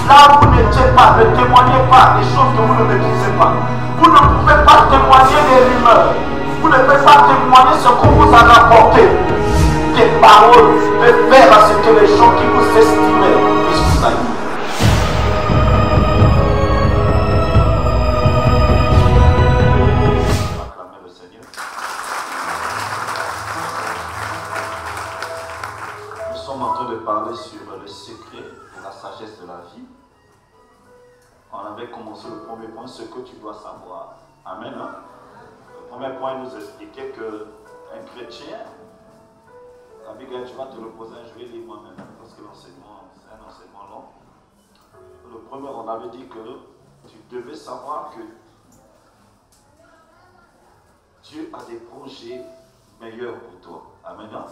Là où vous n'étiez pas, ne témoignez pas des choses que vous ne maîtrisez pas. Vous ne pouvez pas témoigner des rumeurs. Vous ne pouvez pas témoigner ce qu'on vous a rapporté. Des paroles peuvent faire à ce que les gens qui vous estimaient puissent vous haïr. Acclamez le Seigneur. Nous sommes en train de parler sur le secret de la sagesse de la vie. On avait commencé le premier point, ce que tu dois savoir. Amen. Hein? Le premier point nous expliquait qu'un chrétien, Abigail, tu vas te reposer, je vais lire moi-même, parce que l'enseignement, c'est un enseignement long. Le premier, on avait dit que tu devais savoir que Dieu a des projets meilleurs pour toi. Amen. Hein?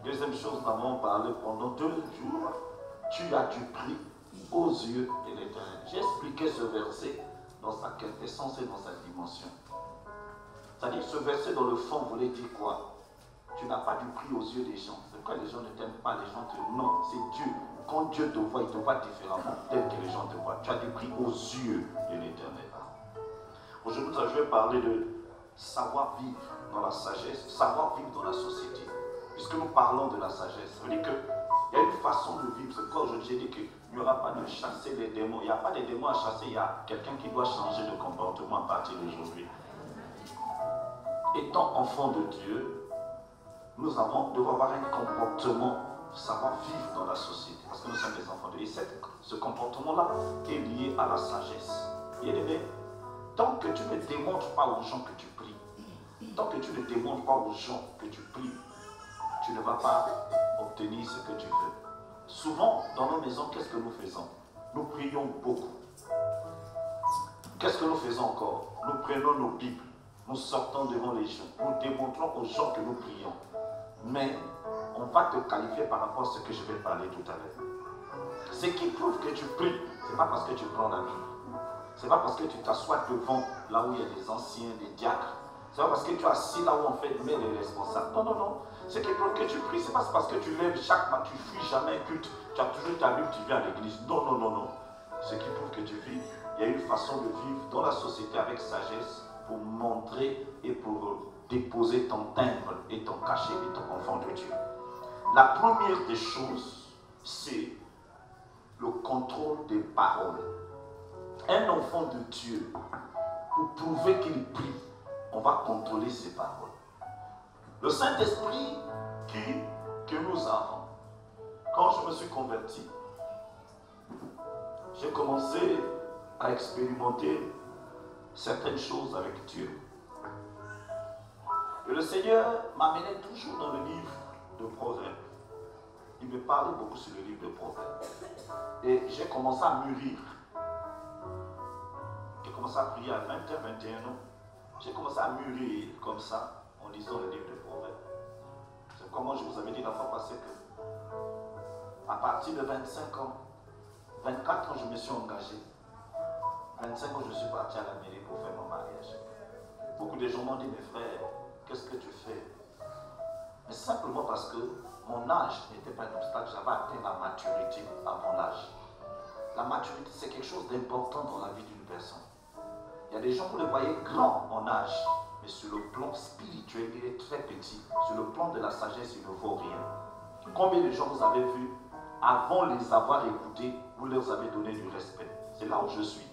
Deuxième chose, nous avons parlé pendant 2 jours, tu as du prix aux yeux de l'Éternel. J'ai expliqué ce verset dans sa quintessence et dans sa dimension. C'est-à-dire ce verset dans le fond voulait dire quoi? Tu n'as pas du prix aux yeux des gens. C'est pourquoi les gens ne t'aiment pas, les gens te... Non, c'est Dieu. Quand Dieu te voit, il te voit différemment, tel que les gens te voient. Tu as du prix aux yeux de l'Éternel. Aujourd'hui, je vais parler de savoir vivre dans la sagesse, savoir vivre dans la société. Puisque nous parlons de la sagesse, ça veut dire qu'il y a une façon de vivre. C'est pourquoi j'ai dit qu'il n'y aura pas de chasser les démons. Il n'y a pas de démons à chasser, il y a quelqu'un qui doit changer de comportement à partir d'aujourd'hui. Étant enfant de Dieu, nous devons avoir un comportement, savoir vivre dans la société. Parce que nous sommes des enfants de Dieu. Et ce comportement-là est lié à la sagesse. Bien-aimé, tant que tu ne démontres pas aux gens que tu pries, tant que tu ne démontres pas aux gens que tu pries, tu ne vas pas obtenir ce que tu veux. Souvent, dans nos maisons, qu'est-ce que nous faisons? Nous prions beaucoup. Qu'est-ce que nous faisons encore? Nous prenons nos Bibles, nous sortons devant les gens, nous démontrons aux gens que nous prions. Mais on va te qualifier par rapport à ce que je vais parler tout à l'heure. Ce qui prouve que tu pries, ce n'est pas parce que tu prends la Bible. Ce n'est pas parce que tu t'assois devant là où il y a des anciens, des diacres. Ce n'est pas parce que tu es assis là où on fait met les responsables. Non, non, non. Ce qui prouve que tu pries, ce n'est pas parce que tu lèves chaque matin, tu fuis jamais un culte, tu as toujours ta Bible, tu viens à l'église. Non, non, non, non. Ce qui prouve que tu vis, il y a une façon de vivre dans la société avec sagesse pour montrer et pour déposer ton timbre et ton cachet et ton enfant de Dieu. La première des choses, c'est le contrôle des paroles. Un enfant de Dieu, pour prouver qu'il prie, on va contrôler ses paroles. Le Saint-Esprit que nous avons, quand je me suis converti, j'ai commencé à expérimenter certaines choses avec Dieu. Et le Seigneur m'amenait toujours dans le livre de Proverbes. Il me parlait beaucoup sur le livre de Proverbes. Et j'ai commencé à mûrir. J'ai commencé à prier à 20 ans, 21 ans. J'ai commencé à mûrir comme ça en lisant le livre de Proverbes. C'est comme je vous avais dit la fois passée que à partir de 25 ans, 24 ans, je me suis engagé. 25 ans, je suis parti à la mairie pour faire mon mariage. Beaucoup de gens m'ont dit, mes frères, qu'est-ce que tu fais? Mais simplement parce que mon âge n'était pas un obstacle, j'avais atteint la maturité à mon âge. La maturité, c'est quelque chose d'important dans la vie d'une personne. Il y a des gens, vous les voyez grands en âge, mais sur le plan spirituel, il est très petit. Sur le plan de la sagesse, il ne vaut rien. Combien de gens vous avez vus, avant les avoir écoutés, vous leur avez donné du respect? C'est là où je suis.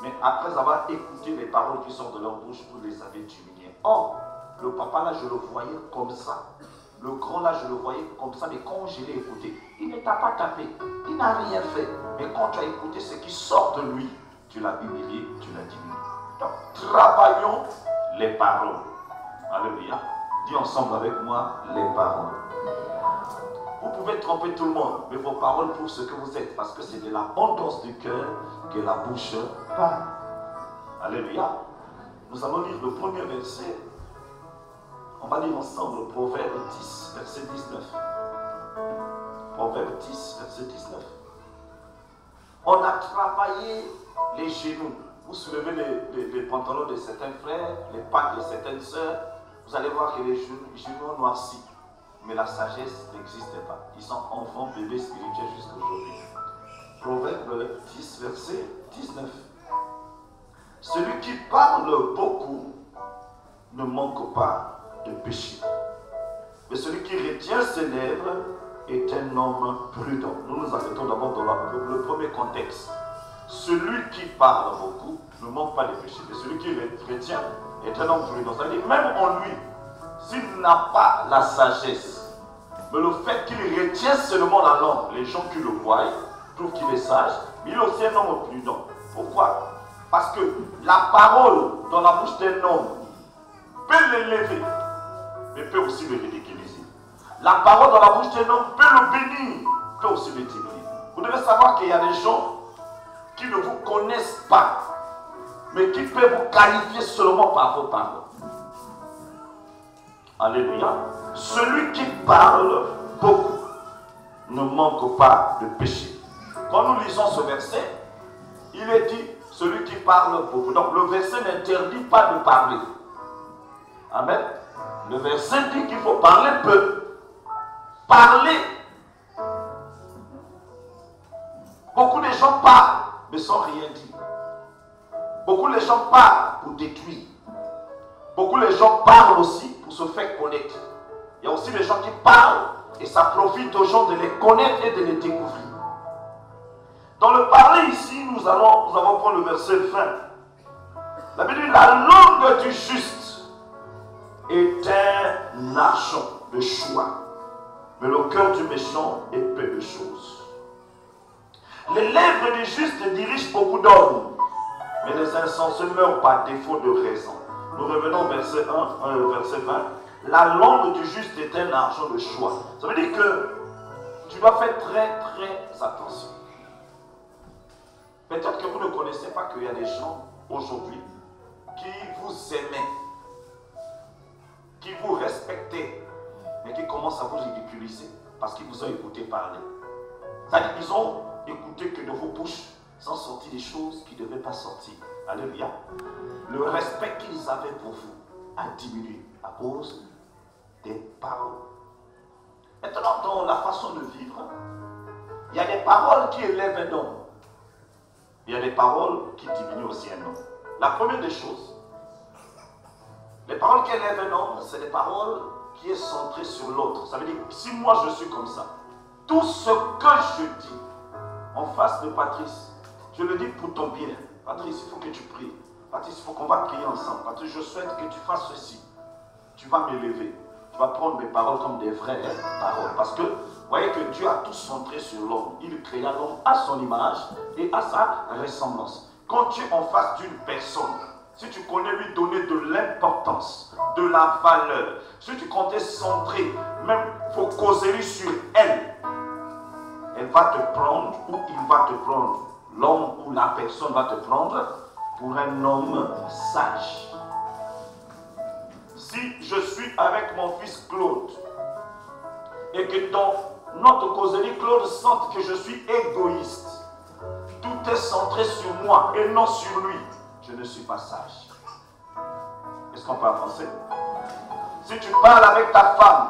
Mais après avoir écouté les paroles qui sortent de leur bouche, vous les avez diminuées. Or, le papa là, je le voyais comme ça. Le grand là, je le voyais comme ça. Mais quand je l'ai écouté, il ne t'a pas tapé. Il n'a rien fait. Mais quand tu as écouté ce qui sort de lui, tu l'as humilié, tu l'as diminué. Donc, travaillons les paroles. Alléluia. Dis ensemble avec moi, les paroles. Vous pouvez tromper tout le monde, mais vos paroles prouvent ce que vous êtes, parce que c'est de l'abondance du cœur que la bouche parle. Alléluia. Nous allons lire le premier verset. On va lire ensemble Proverbe 10, verset 19. Proverbe 10, verset 19. On a travaillé les genoux. Vous soulevez les pantalons de certains frères, les pattes de certaines sœurs, vous allez voir que les genoux noircis. Mais la sagesse n'existe pas. Ils sont enfants, bébés spirituels jusqu'à aujourd'hui. Proverbe 10, verset 19. Celui qui parle beaucoup ne manque pas de péché. Mais celui qui retient ses lèvres est un homme prudent. Nous nous arrêtons d'abord dans le premier contexte. Celui qui parle beaucoup ne manque pas de péché. Mais celui qui retient est un homme prudent. C'est-à-dire, même en lui, s'il n'a pas la sagesse, mais le fait qu'il retient seulement la langue, les gens qui le voient trouvent qu'il est sage, mais il est aussi un homme prudent. Pourquoi? Parce que la parole dans la bouche d'un homme peut l'élever, mais peut aussi le ridiculiser. La parole dans la bouche d'un homme peut le bénir, peut aussi le diminuer. Vous devez savoir qu'il y a des gens qui ne vous connaissent pas, mais qui peuvent vous qualifier seulement par vos paroles. Alléluia. Celui qui parle beaucoup ne manque pas de péché. Quand nous lisons ce verset, il est dit celui qui parle beaucoup. Donc le verset n'interdit pas de parler. Amen. Le verset dit qu'il faut parler peu. Parler. Beaucoup de gens parlent, mais sans rien dire. Beaucoup de gens parlent pour détruire. Beaucoup de gens parlent aussi pour se faire connaître. Il y a aussi des gens qui parlent et ça profite aux gens de les connaître et de les découvrir. Dans le parler ici, nous allons prendre le verset 20. La Bible dit, la langue du juste est un argent de choix, mais le cœur du méchant est peu de choses. Les lèvres du juste dirigent beaucoup d'hommes, mais les insensés meurent par défaut de raison. Nous revenons au verset 20. La langue du juste est un argent de choix. Ça veut dire que tu dois faire très attention. Peut-être que vous ne connaissez pas qu'il y a des gens aujourd'hui qui vous aiment, qui vous respectent, mais qui commencent à vous ridiculiser parce qu'ils vous ont écouté parler. C'est-à-dire qu'ils ont écouté que de vos bouches sont sorties des choses qui ne devaient pas sortir. Alléluia. Le respect qu'ils avaient pour vous a diminué à cause des paroles. Maintenant, dans la façon de vivre, il y a des paroles qui élèvent un homme. Il y a des paroles qui diminuent aussi un homme. La première des choses, les paroles qui élèvent un homme, c'est des paroles qui sont centrées sur l'autre. Ça veut dire, si moi je suis comme ça, tout ce que je dis en face de Patrice, je le dis pour ton bien. Patrice, il faut que tu pries. Patrice, il faut qu'on va prier ensemble. Patrice, je souhaite que tu fasses ceci. Tu vas m'élever. Tu vas prendre mes paroles comme des vraies paroles. Parce que, vous voyez que Dieu a tout centré sur l'homme. Il créa l'homme à son image et à sa ressemblance. Quand tu es en face d'une personne, si tu connais lui donner de l'importance, de la valeur, si tu comptais centrer, même focaliser sur elle, elle va te prendre ou il va te prendre. L'homme ou la personne va te prendre pour un homme sage. Si je suis avec mon fils Claude et que dans notre causerie, Claude sente que je suis égoïste, tout est centré sur moi et non sur lui, je ne suis pas sage. Est-ce qu'on peut avancer? Si tu parles avec ta femme,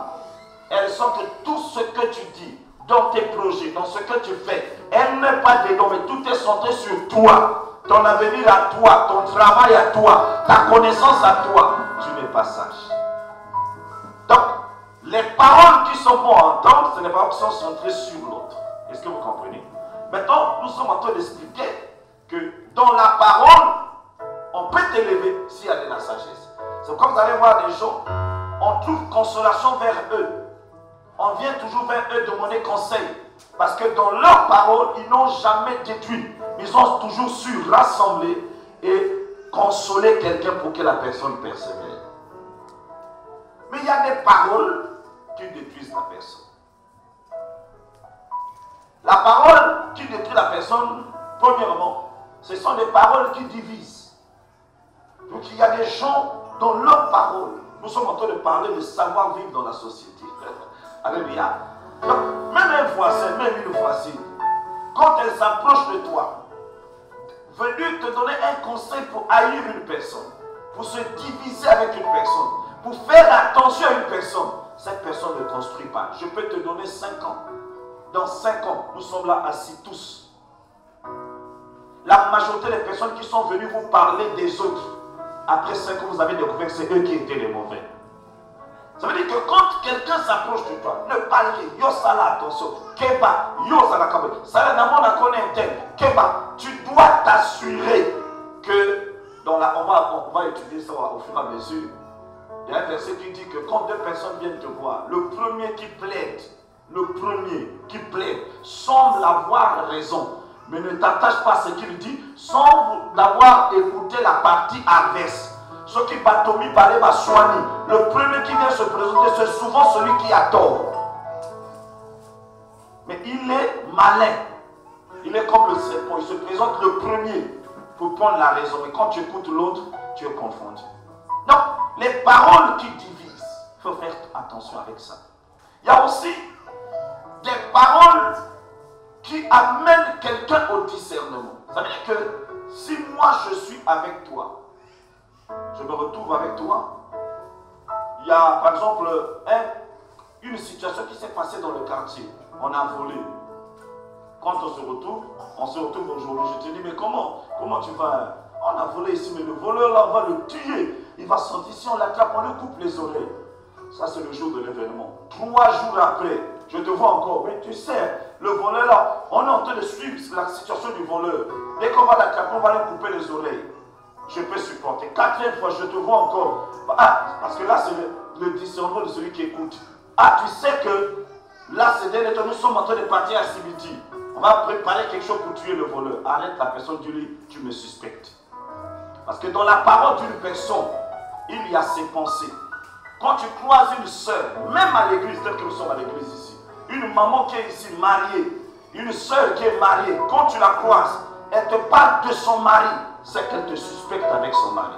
elle sent que tout ce que tu dis, dans tes projets, dans ce que tu fais, elle n'est pas dedans, mais tout est centré sur toi. Ton avenir à toi, ton travail à toi, ta connaissance à toi. Tu n'es pas sage. Donc, les paroles qui sont bonnes à entendre, ce n'est pas paroles qui sont centrées sur l'autre. Est-ce que vous comprenez? Maintenant, nous sommes en train d'expliquer que dans la parole, on peut t'élever s'il y a de la sagesse. C'est comme vous allez voir des gens, on trouve consolation vers eux. On vient toujours vers eux demander conseil. Parce que dans leurs paroles, ils n'ont jamais détruit. Ils ont toujours su rassembler et consoler quelqu'un pour que la personne persévère. Mais il y a des paroles qui détruisent la personne. La parole qui détruit la personne, premièrement, ce sont des paroles qui divisent. Donc il y a des gens dans leurs paroles. Nous sommes en train de parler de savoir-vivre dans la société. Alléluia. Donc, même un voisin, même une voisine, quand elle s'approche de toi, venir te donner un conseil pour haïr une personne, pour se diviser avec une personne, pour faire attention à une personne, cette personne ne construit pas. Je peux te donner 5 ans. Dans 5 ans, nous sommes là assis tous. La majorité des personnes qui sont venues vous parler des autres, après ce que vous avez découvert, c'est eux qui étaient les mauvais. Ça veut dire que quand quelqu'un s'approche de toi, ne parle pas, yo ça là, attention, Keba, yo ça là, ça là, dans mon connaît un tel, Keba, tu dois t'assurer que, on va étudier ça au fur et à mesure. Il y a un verset qui dit que quand deux personnes viennent te voir, le premier qui plaide, semble avoir raison, mais ne t'attache pas à ce qu'il dit, semble d'avoir écouté la partie adverse. Ce qui Batomi parlait à Soani, le premier qui vient se présenter, c'est souvent celui qui a tort. Mais il est malin. Il est comme le serpent, il se présente le premier pour prendre la raison. Mais quand tu écoutes l'autre, tu es confondu. Donc, les paroles qui divisent, il faut faire attention avec ça. Il y a aussi des paroles qui amènent quelqu'un au discernement. Ça veut dire que si moi je suis avec toi, je me retrouve avec toi, il y a par exemple une situation qui s'est passée dans le quartier. On a volé. Quand on se retrouve aujourd'hui, je te dis, mais comment tu vas? On a volé ici, mais le voleur là, on va le tuer. Il va sortir, si on l'attrape, on lui coupe les oreilles. Ça, c'est le jour de l'événement. 3 jours après, je te vois encore. Mais tu sais, le voleur là, on est en train de suivre la situation du voleur. Dès qu'on va l'attraper, on va lui couper les oreilles. Je peux supporter. 4e fois, je te vois encore. Ah, parce que là, c'est le discernement de celui qui écoute. Ah, tu sais que là, c'est dès nous sommes en train de partir à Sibiti. On va préparer quelque chose pour tuer le voleur. Arrête la personne, dis-lui, tu me suspectes. Parce que dans la parole d'une personne, il y a ses pensées. Quand tu croises une soeur, même à l'église, tel que nous sommes à l'église ici, une maman qui est ici mariée, une soeur qui est mariée, quand tu la croises, elle te parle de son mari, c'est qu'elle te suspecte avec son mari.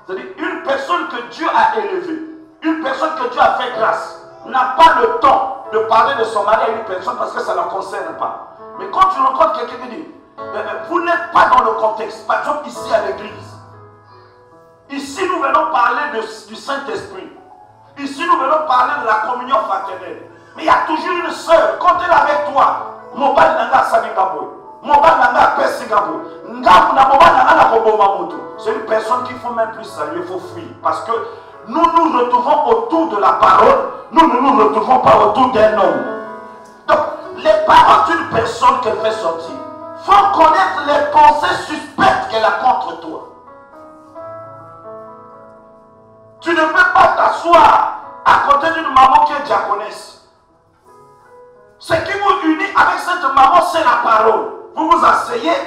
C'est-à-dire, une personne que Dieu a élevée, une personne que Dieu a fait grâce, n'a pas le temps de parler de son mari à une personne parce que ça ne la concerne pas. Mais quand tu rencontres quelqu'un qui dit, vous n'êtes pas dans le contexte, par exemple ici à l'église. Ici, nous venons parler du Saint-Esprit. Ici, nous venons parler de la communion fraternelle. Mais il y a toujours une sœur, quand elle est avec toi, Mobile Nanga Sabingabo, Mobile Nanga Pessigabo, Ngabou na Mobile Nanga Kobomamoto. C'est une personne qu'il faut même plus saluer, il faut fuir. Parce que nous nous retrouvons autour de la parole, nous ne nous retrouvons pas autour d'un homme. Donc, les paroles d'une personne qu'elle fait sortir, il faut connaître les pensées suspectes qu'elle a contre toi. Tu ne peux pas t'asseoir à côté d'une maman qui est diaconesse. Ce qui vous unit avec cette maman, c'est la parole. Vous vous asseyez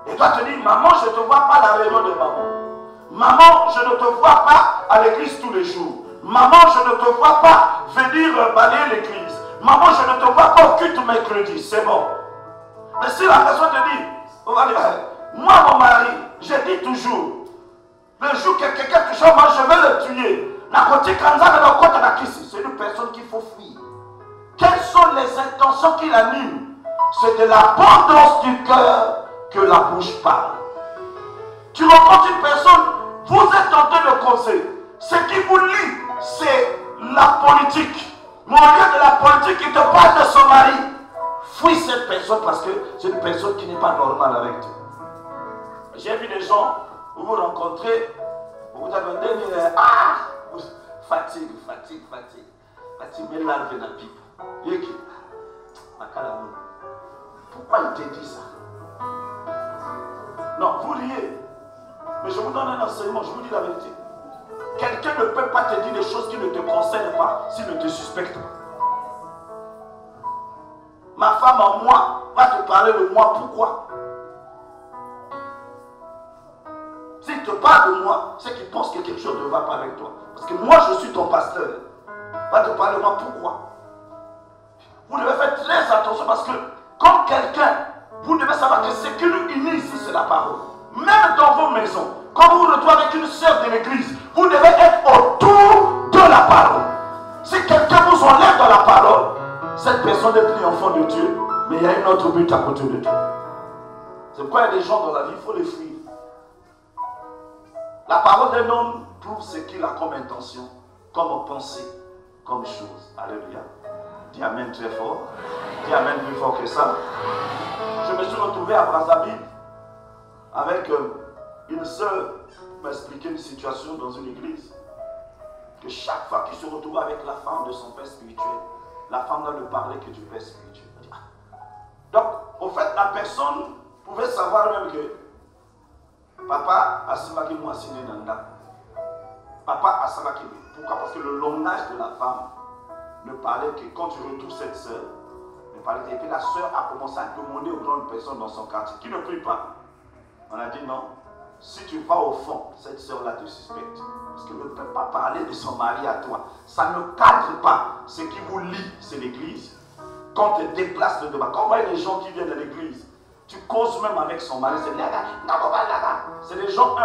et toi te dis, maman, je ne te vois pas à la réunion de maman. Maman, je ne te vois pas à l'église tous les jours. Maman, je ne te vois pas venir balayer l'église. Maman, je ne te vois pas au culte mercredi. C'est bon. Mais si la personne te dit, moi, mon mari, je dis toujours, le jour que quelqu'un te chante, moi, je vais le tuer. C'est une personne qu'il faut fuir. Quelles sont les intentions qui l'animent? C'est de l'abondance du cœur que la bouche parle. Tu rencontres une personne, vous êtes en train de causer. Ce qui vous lie, c'est la politique. Mais au lieu de la politique, il te parle de son mari. Fuis cette personne parce que c'est une personne qui n'est pas normale avec toi. J'ai vu des gens, vous vous rencontrez, vous vous avez dit, fatigue, mais là, il vient à pipe. Pourquoi il te dit ça? Non, vous riez. Mais je vous donne un enseignement, je vous dis la vérité. Quelqu'un ne peut pas te dire des choses qui ne te concernent pas s'il ne te suspecte pas. Ma femme en moi va te parler de moi, pourquoi? S'il te parle de moi, c'est qu'il pense que quelque chose ne va pas avec toi. Parce que moi, je suis ton pasteur. Va te parler de moi, pourquoi? Vous devez faire très attention parce que, comme quelqu'un, vous devez savoir que ce qui nous unit ici, c'est la parole. Même dans vos maisons, quand vous vous retrouvez avec une sœur de l'église, vous devez être autour de la parole. Si quelqu'un vous enlève dans la parole, cette personne est plus enfant de Dieu, mais il y a une autre but à côté de Dieu. C'est pourquoi il y a des gens dans la vie, il faut les fuir. La parole d'un homme prouve ce qu'il a comme intention, comme pensée, comme chose. Alléluia. Dis Amen très fort. Dis Amen plus fort que ça. Je me suis retrouvé à Brazzaville avec une sœur m'a expliqué une situation dans une église. Que chaque fois qu'il se retrouve avec la femme de son père spirituel, la femme ne parlait que du père spirituel. Donc, au fait, la personne pouvait savoir même que papa a samaki moi signé nanda. Papa a samaki. Pourquoi? Parce que le langage de la femme ne parlait que quand tu retrouves cette sœur, ne parlait. Et puis la sœur a commencé à demander aux grandes personnes dans son quartier qui ne prient pas. On a dit non. Si tu vas au fond, cette sœur-là te suspecte. Parce qu'elle ne peut pas parler de son mari à toi. Ça ne cadre pas. Ce qui vous lie, c'est l'église. Quand tu te déplaces le débat, quand on voit les gens qui viennent de l'église, tu causes même avec son mari. C'est des gens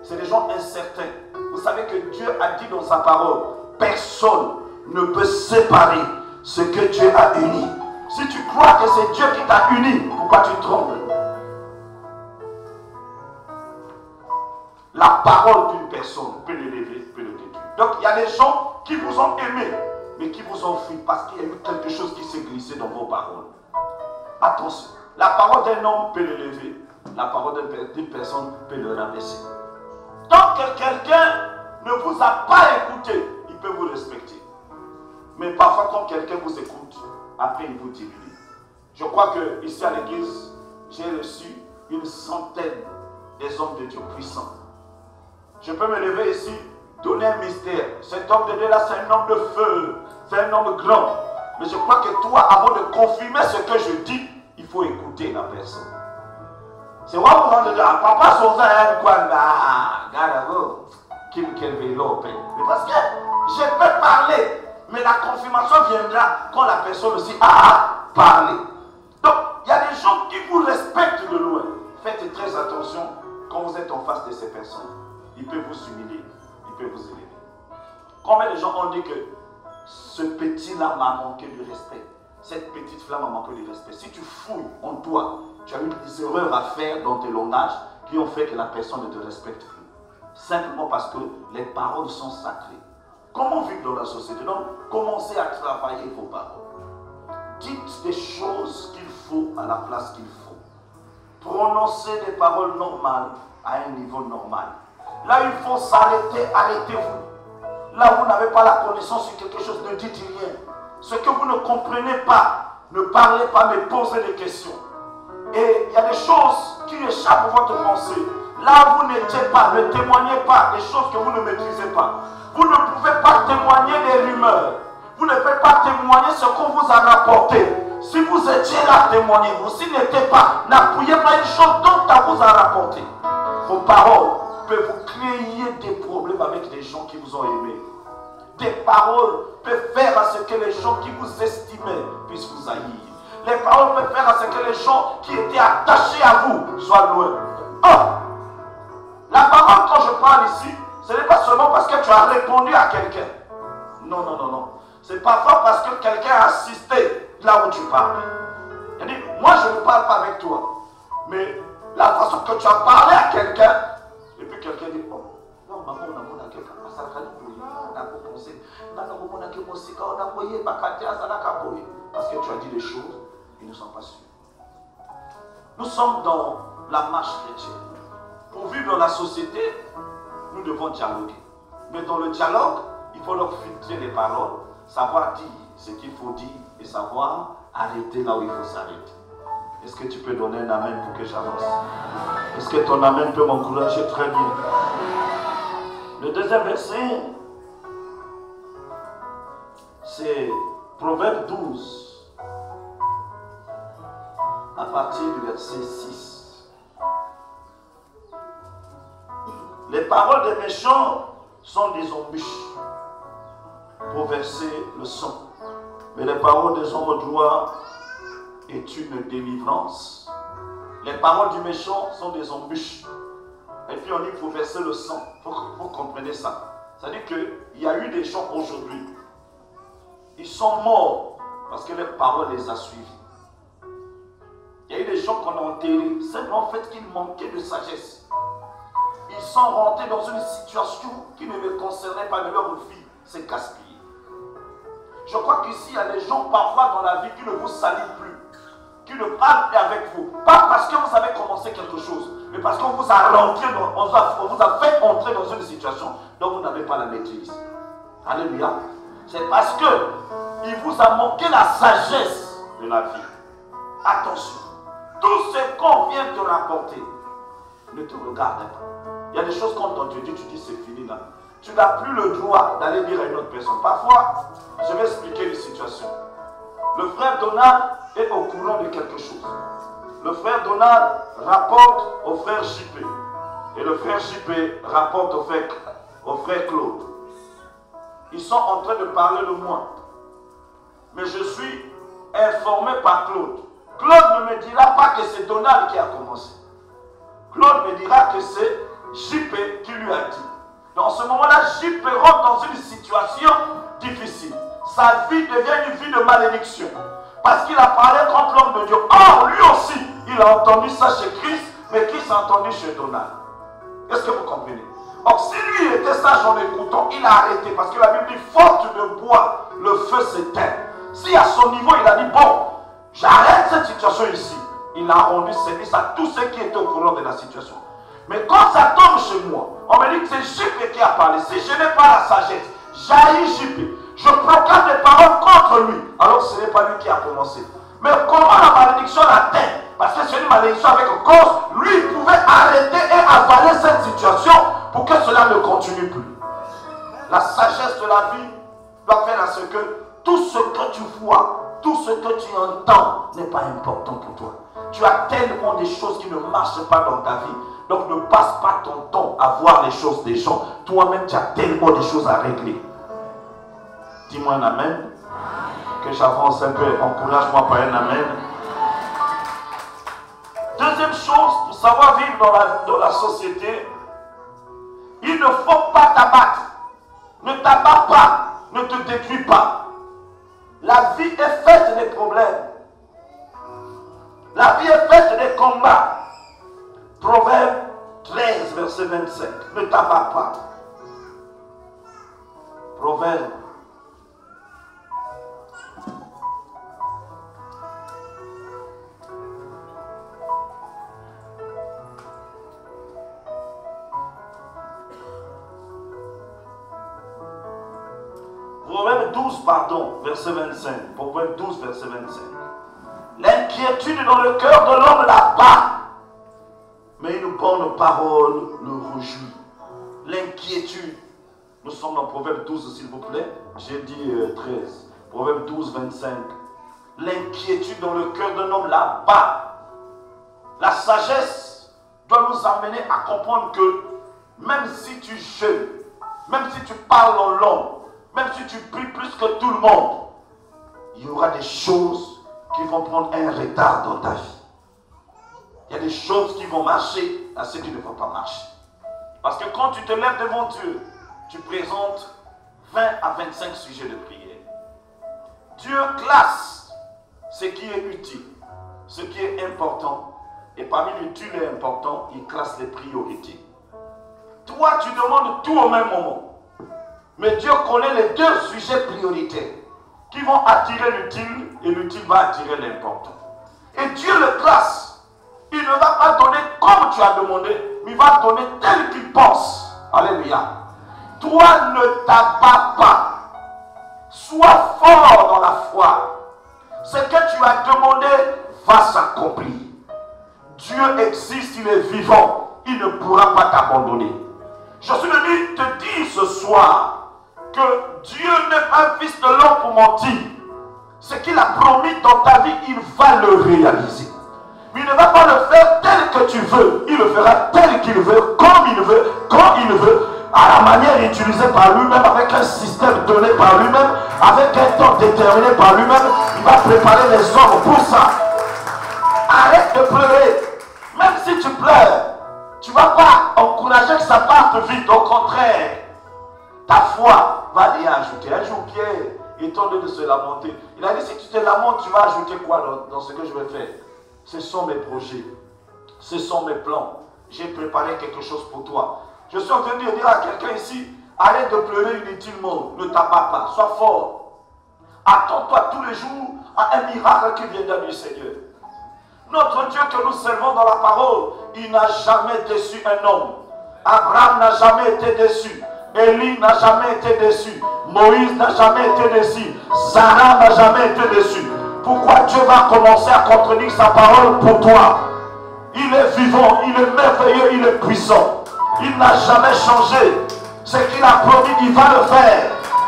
c'est des gens incertains. Vous savez que Dieu a dit dans sa parole, personne ne peut séparer ce que Dieu a uni. Si tu crois que c'est Dieu qui t'a uni, pourquoi tu trembles? La parole d'une personne peut l'élever, peut le détruire. Donc il y a des gens qui vous ont aimé, mais qui vous ont fui parce qu'il y a eu quelque chose qui s'est glissé dans vos paroles. Attention, la parole d'un homme peut l'élever, la parole d'une personne peut le rabaisser. Tant que quelqu'un ne vous a pas écouté, il peut vous respecter. Mais parfois, quand quelqu'un vous écoute, après il vous diminue. Je crois que ici à l'église, j'ai reçu une centaine des hommes de Dieu puissants. Je peux me lever ici, donner un mystère. Cet homme de Dieu là, c'est un homme de feu, c'est un homme grand. Mais je crois que toi, avant de confirmer ce que je dis, il faut écouter la personne. C'est moi qui vous dire, papa, son quoi, mais parce que je peux parler, mais la confirmation viendra quand la personne aussi a parlé. Donc, il y a des gens qui vous respectent de loin. Faites très attention quand vous êtes en face de ces personnes. Ils peuvent vous humilier, ils peuvent vous élever. Combien de gens ont dit que ce petit-là m'a manqué de respect? Cette petite flamme m'a manqué de respect. Si tu fouilles en toi, tu as eu des erreurs à faire dans tes langages qui ont fait que la personne ne te respecte plus. Simplement parce que les paroles sont sacrées. Comment vivre dans la société? Donc, commencez à travailler vos paroles. Dites des choses qu'il faut à la place qu'il faut. Prononcez des paroles normales à un niveau normal. Là, il faut s'arrêter, arrêtez-vous. Là, vous n'avez pas la connaissance sur quelque chose, ne dites rien. Ce que vous ne comprenez pas, ne parlez pas, mais posez des questions. Et il y a des choses qui échappent à votre pensée. Là, vous n'étiez pas, ne témoignez pas des choses que vous ne maîtrisez pas. Vous ne pouvez pas témoigner des rumeurs. Vous ne pouvez pas témoigner ce qu'on vous a rapporté. Si vous étiez là, témoignez-vous. S'il n'était pas, n'appuyez pas une chose dont on vous a rapporté. Vos paroles peuvent vous créer des problèmes avec les gens qui vous ont aimé. Des paroles peuvent faire à ce que les gens qui vous estimaient puissent vous haïr. Les paroles peuvent faire à ce que les gens qui étaient attachés à vous soient loin. Oh! La parole, quand je parle ici, ce n'est pas seulement parce que tu as répondu à quelqu'un. Non, non, non, non. C'est parfois parce que quelqu'un a assisté là où tu parles. Il dit, moi je ne parle pas avec toi. Mais la façon que tu as parlé à quelqu'un, et puis quelqu'un dit, oh, non, maman, on a mon quelqu'un, ça va aller pour lui. Parce que tu as dit des choses, ils ne sont pas sûrs. Nous sommes dans la marche chrétienne. Pour vivre dans la société, nous devons dialoguer. Mais dans le dialogue, il faut leur filtrer les paroles, savoir dire ce qu'il faut dire et savoir arrêter là où il faut s'arrêter. Est-ce que tu peux donner un amen pour que j'avance? Est-ce que ton amen peut m'encourager? Très bien. Le deuxième verset, c'est Proverbe 12, à partir du verset 6. Les paroles des méchants sont des embûches pour verser le sang. Mais les paroles des hommes droits est une délivrance. Les paroles du méchant sont des embûches. Et puis on dit qu'il faut verser le sang. Il faut que vous compreniez ça. C'est-à-dire qu'il y a eu des gens aujourd'hui, ils sont morts parce que leur parole les a suivis. Il y a eu des gens qu'on a enterrés simplement en fait qu'ils manquaient de sagesse. Ils sont rentrés dans une situation qui ne les concernait pas, de leur vie s'est gaspillée. Je crois qu'ici, il y a des gens parfois dans la vie qui ne vous salient plus, qui ne parlent plus avec vous. Pas parce que vous avez commencé quelque chose, mais parce qu'on vous a rentré, on vous a fait entrer dans une situation dont vous n'avez pas la maîtrise. Alléluia. C'est parce que il vous a manqué la sagesse de la vie. Attention. Tout ce qu'on vient te rapporter, ne te regarde pas. Il y a des choses quand on te dit, tu dis c'est fini là. Tu n'as plus le droit d'aller dire à une autre personne. Parfois, je vais expliquer une situation. Le frère Donald est au courant de quelque chose. Le frère Donald rapporte au frère JP. Et le frère JP rapporte au frère Claude. Ils sont en train de parler de moi. Mais je suis informé par Claude. Claude ne me dira pas que c'est Donald qui a commencé. Claude me dira que c'est JP qui lui a dit. Dans ce moment-là, JP rentre dans une situation difficile. Sa vie devient une vie de malédiction. Parce qu'il a parlé contre l'homme de Dieu. Or, lui aussi, il a entendu ça chez Christ, mais Christ a entendu chez Donald. Est-ce que vous comprenez? Or, si lui était sage en écoutant, il a arrêté. Parce que la Bible dit, faute de bois, le feu s'éteint. Si à son niveau, il a dit, bon, j'arrête cette situation ici. Il a rendu service à tous ceux qui étaient au courant de la situation. Mais quand ça tombe chez moi, on me dit que c'est JP qui a parlé. Si je n'ai pas la sagesse, j'haïs JP. Je proclame des paroles contre lui. Alors ce n'est pas lui qui a commencé. Mais comment la malédiction l'atteint? Parce que c'est une malédiction avec cause. Lui, il pouvait arrêter et avaler cette situation pour que cela ne continue plus. La sagesse de la vie doit faire à ce que tout ce que tu vois, tout ce que tu entends n'est pas important pour toi. Tu as tellement de choses qui ne marchent pas dans ta vie. Donc ne passe pas ton temps à voir les choses des gens. Toi-même, tu as tellement de choses à régler. Dis-moi un amen. Que j'avance un peu. Encourage-moi par un amen. Deuxième chose, pour savoir vivre dans la société, il ne faut pas t'abattre. Ne t'abats pas. Ne te détruis pas. La vie est faite des problèmes. La vie est faite des combats. Proverbe 13, verset 25. Ne t'abats pas. Proverbe. Proverbe 12, pardon, verset 25. Proverbe 12, verset 25. L'inquiétude dans le cœur de l'homme l'abat, mais une bonne parole le réjouit. L'inquiétude. Nous sommes dans Proverbe 12, s'il vous plaît. J'ai dit 13. Proverbe 12, 25. L'inquiétude dans le cœur d'un homme l'abat. La sagesse doit nous amener à comprendre que même si tu jeûnes, même si tu parles en langue, même si tu pries plus que tout le monde, il y aura des choses qui vont prendre un retard dans ta vie. Il y a des choses qui vont marcher à ceux qui ne vont pas marcher. Parce que quand tu te lèves devant Dieu, tu présentes 20 à 25 sujets de prière. Dieu classe ce qui est utile, ce qui est important. Et parmi l'utile et important, il classe les priorités. Toi, tu demandes tout au même moment. Mais Dieu connaît les deux sujets prioritaires qui vont attirer l'utile et l'utile va attirer l'important. Et Dieu le classe. Il ne va pas donner comme tu as demandé, mais il va donner tel qu'il pense. Alléluia. Toi, ne t'abats pas. Sois fort dans la foi. Ce que tu as demandé va s'accomplir. Dieu existe, il est vivant. Il ne pourra pas t'abandonner. Je suis venu te dire ce soir que Dieu n'est pas un fils de l'homme pour mentir. Ce qu'il a promis dans ta vie, il va le réaliser. Mais il ne va pas le faire tel que tu veux. Il le fera tel qu'il veut, comme il veut, quand il veut, à la manière utilisée par lui-même, avec un système donné par lui-même, avec un temps déterminé par lui-même. Il va préparer les hommes pour ça. Arrête de pleurer. Même si tu pleures, tu ne vas pas encourager que ça parte vite. Au contraire, ta foi va y ajouter. Un jour, Pierre est en train de se lamenter. Il a dit, si tu te lamentes, tu vas ajouter quoi dans ce que je vais faire? Ce sont mes projets. Ce sont mes plans. J'ai préparé quelque chose pour toi. Je suis en train de dire à quelqu'un ici, arrête de pleurer inutilement. Ne t'abats pas. Sois fort. Attends-toi tous les jours à un miracle qui viendra du Seigneur. Notre Dieu que nous servons dans la parole, il n'a jamais déçu un homme. Abraham n'a jamais été déçu. Élie n'a jamais été déçu. Moïse n'a jamais été déçu. Sarah n'a jamais été déçu. Pourquoi Dieu va commencer à contredire sa parole pour toi? Il est vivant, il est merveilleux, il est puissant. Il n'a jamais changé. Ce qu'il a promis, il va le faire.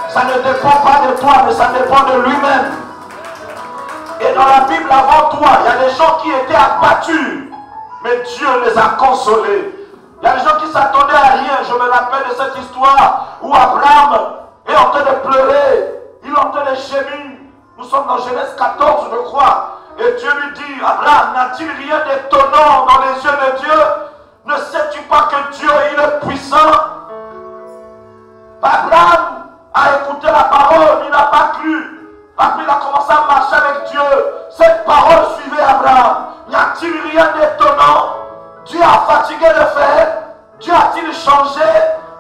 Ça ne dépend pas de toi, mais ça dépend de lui-même. Et dans la Bible, avant toi, il y a des gens qui étaient abattus, mais Dieu les a consolés. Il y a des gens qui s'attendaient à rien. Je me rappelle de cette histoire où Abraham est en train de pleurer. Il est en train de gémir. Nous sommes dans Genèse 14, je crois. Et Dieu lui dit, Abraham, n'a-t-il rien d'étonnant dans les yeux de Dieu? Ne sais-tu pas que Dieu, il est puissant? Abraham a écouté la parole, il n'a pas cru. Après, il a commencé à marcher avec Dieu. Cette parole suivait Abraham. N'y a-t-il rien d'étonnant? Dieu a fatigué de faire. Dieu a-t-il changé?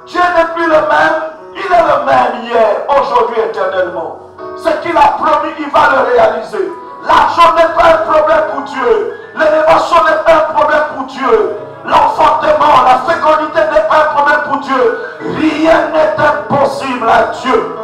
Dieu n'est plus le même. Il est le même hier, aujourd'hui, éternellement. Ce qu'il a promis, il va le réaliser. L'argent n'est pas un problème pour Dieu. L'élévation n'est pas un problème pour Dieu. L'enfantement, la fécondité n'est pas un problème pour Dieu. Rien n'est impossible à Dieu.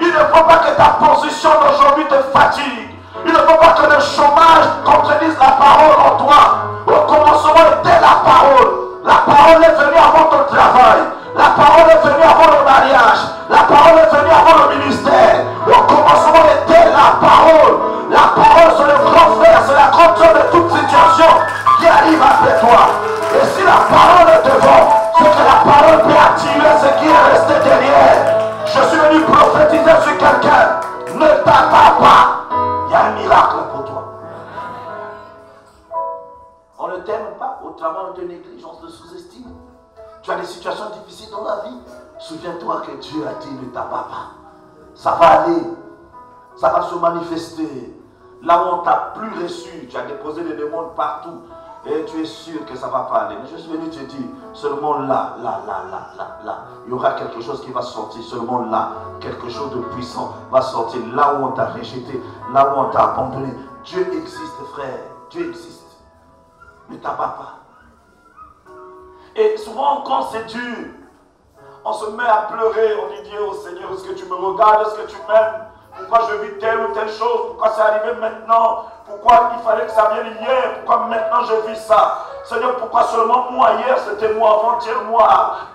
Il ne faut pas que ta position d'aujourd'hui te fatigue. Il ne faut pas que le chômage contredise la parole en toi. Au commencement était la parole. La parole est venue avant ton travail. La parole est venue avant le mariage. La parole est venue avant le ministère. Au commencement était la parole. La parole, c'est le grand frère, c'est la grande sœur de toute situation qui arrive après toi. Et si la parole est devant, c'est que la parole peut attirer ce qui est resté derrière. Je suis venu prophétiser sur quelqu'un. Ne t'attends pas. Il y a un miracle pour toi. On ne t'aime pas au travers de négligence, de sous-estime. Tu as des situations difficiles dans la vie. Souviens-toi que Dieu a dit ne t'attends pas. Ça va aller. Ça va se manifester. Là où on t'a plus reçu, tu as déposé des demandes partout. Et tu es sûr que ça ne va pas aller. Mais je suis venu te dire, seulement là, il y aura quelque chose qui va sortir. Seulement là, quelque chose de puissant va sortir. Là où on t'a rejeté, là où on t'a abandonné. Dieu existe, frère. Dieu existe. Ne t'abat pas. Et souvent, quand c'est dur, on se met à pleurer. On dit, Dieu, oh Seigneur, est-ce que tu me regardes? Est-ce que tu m'aimes? Pourquoi je vis telle ou telle chose? Pourquoi c'est arrivé maintenant? Pourquoi il fallait que ça vienne hier? Pourquoi maintenant je vis ça? Seigneur, pourquoi seulement moi hier, c'était moi, avant-hier moi,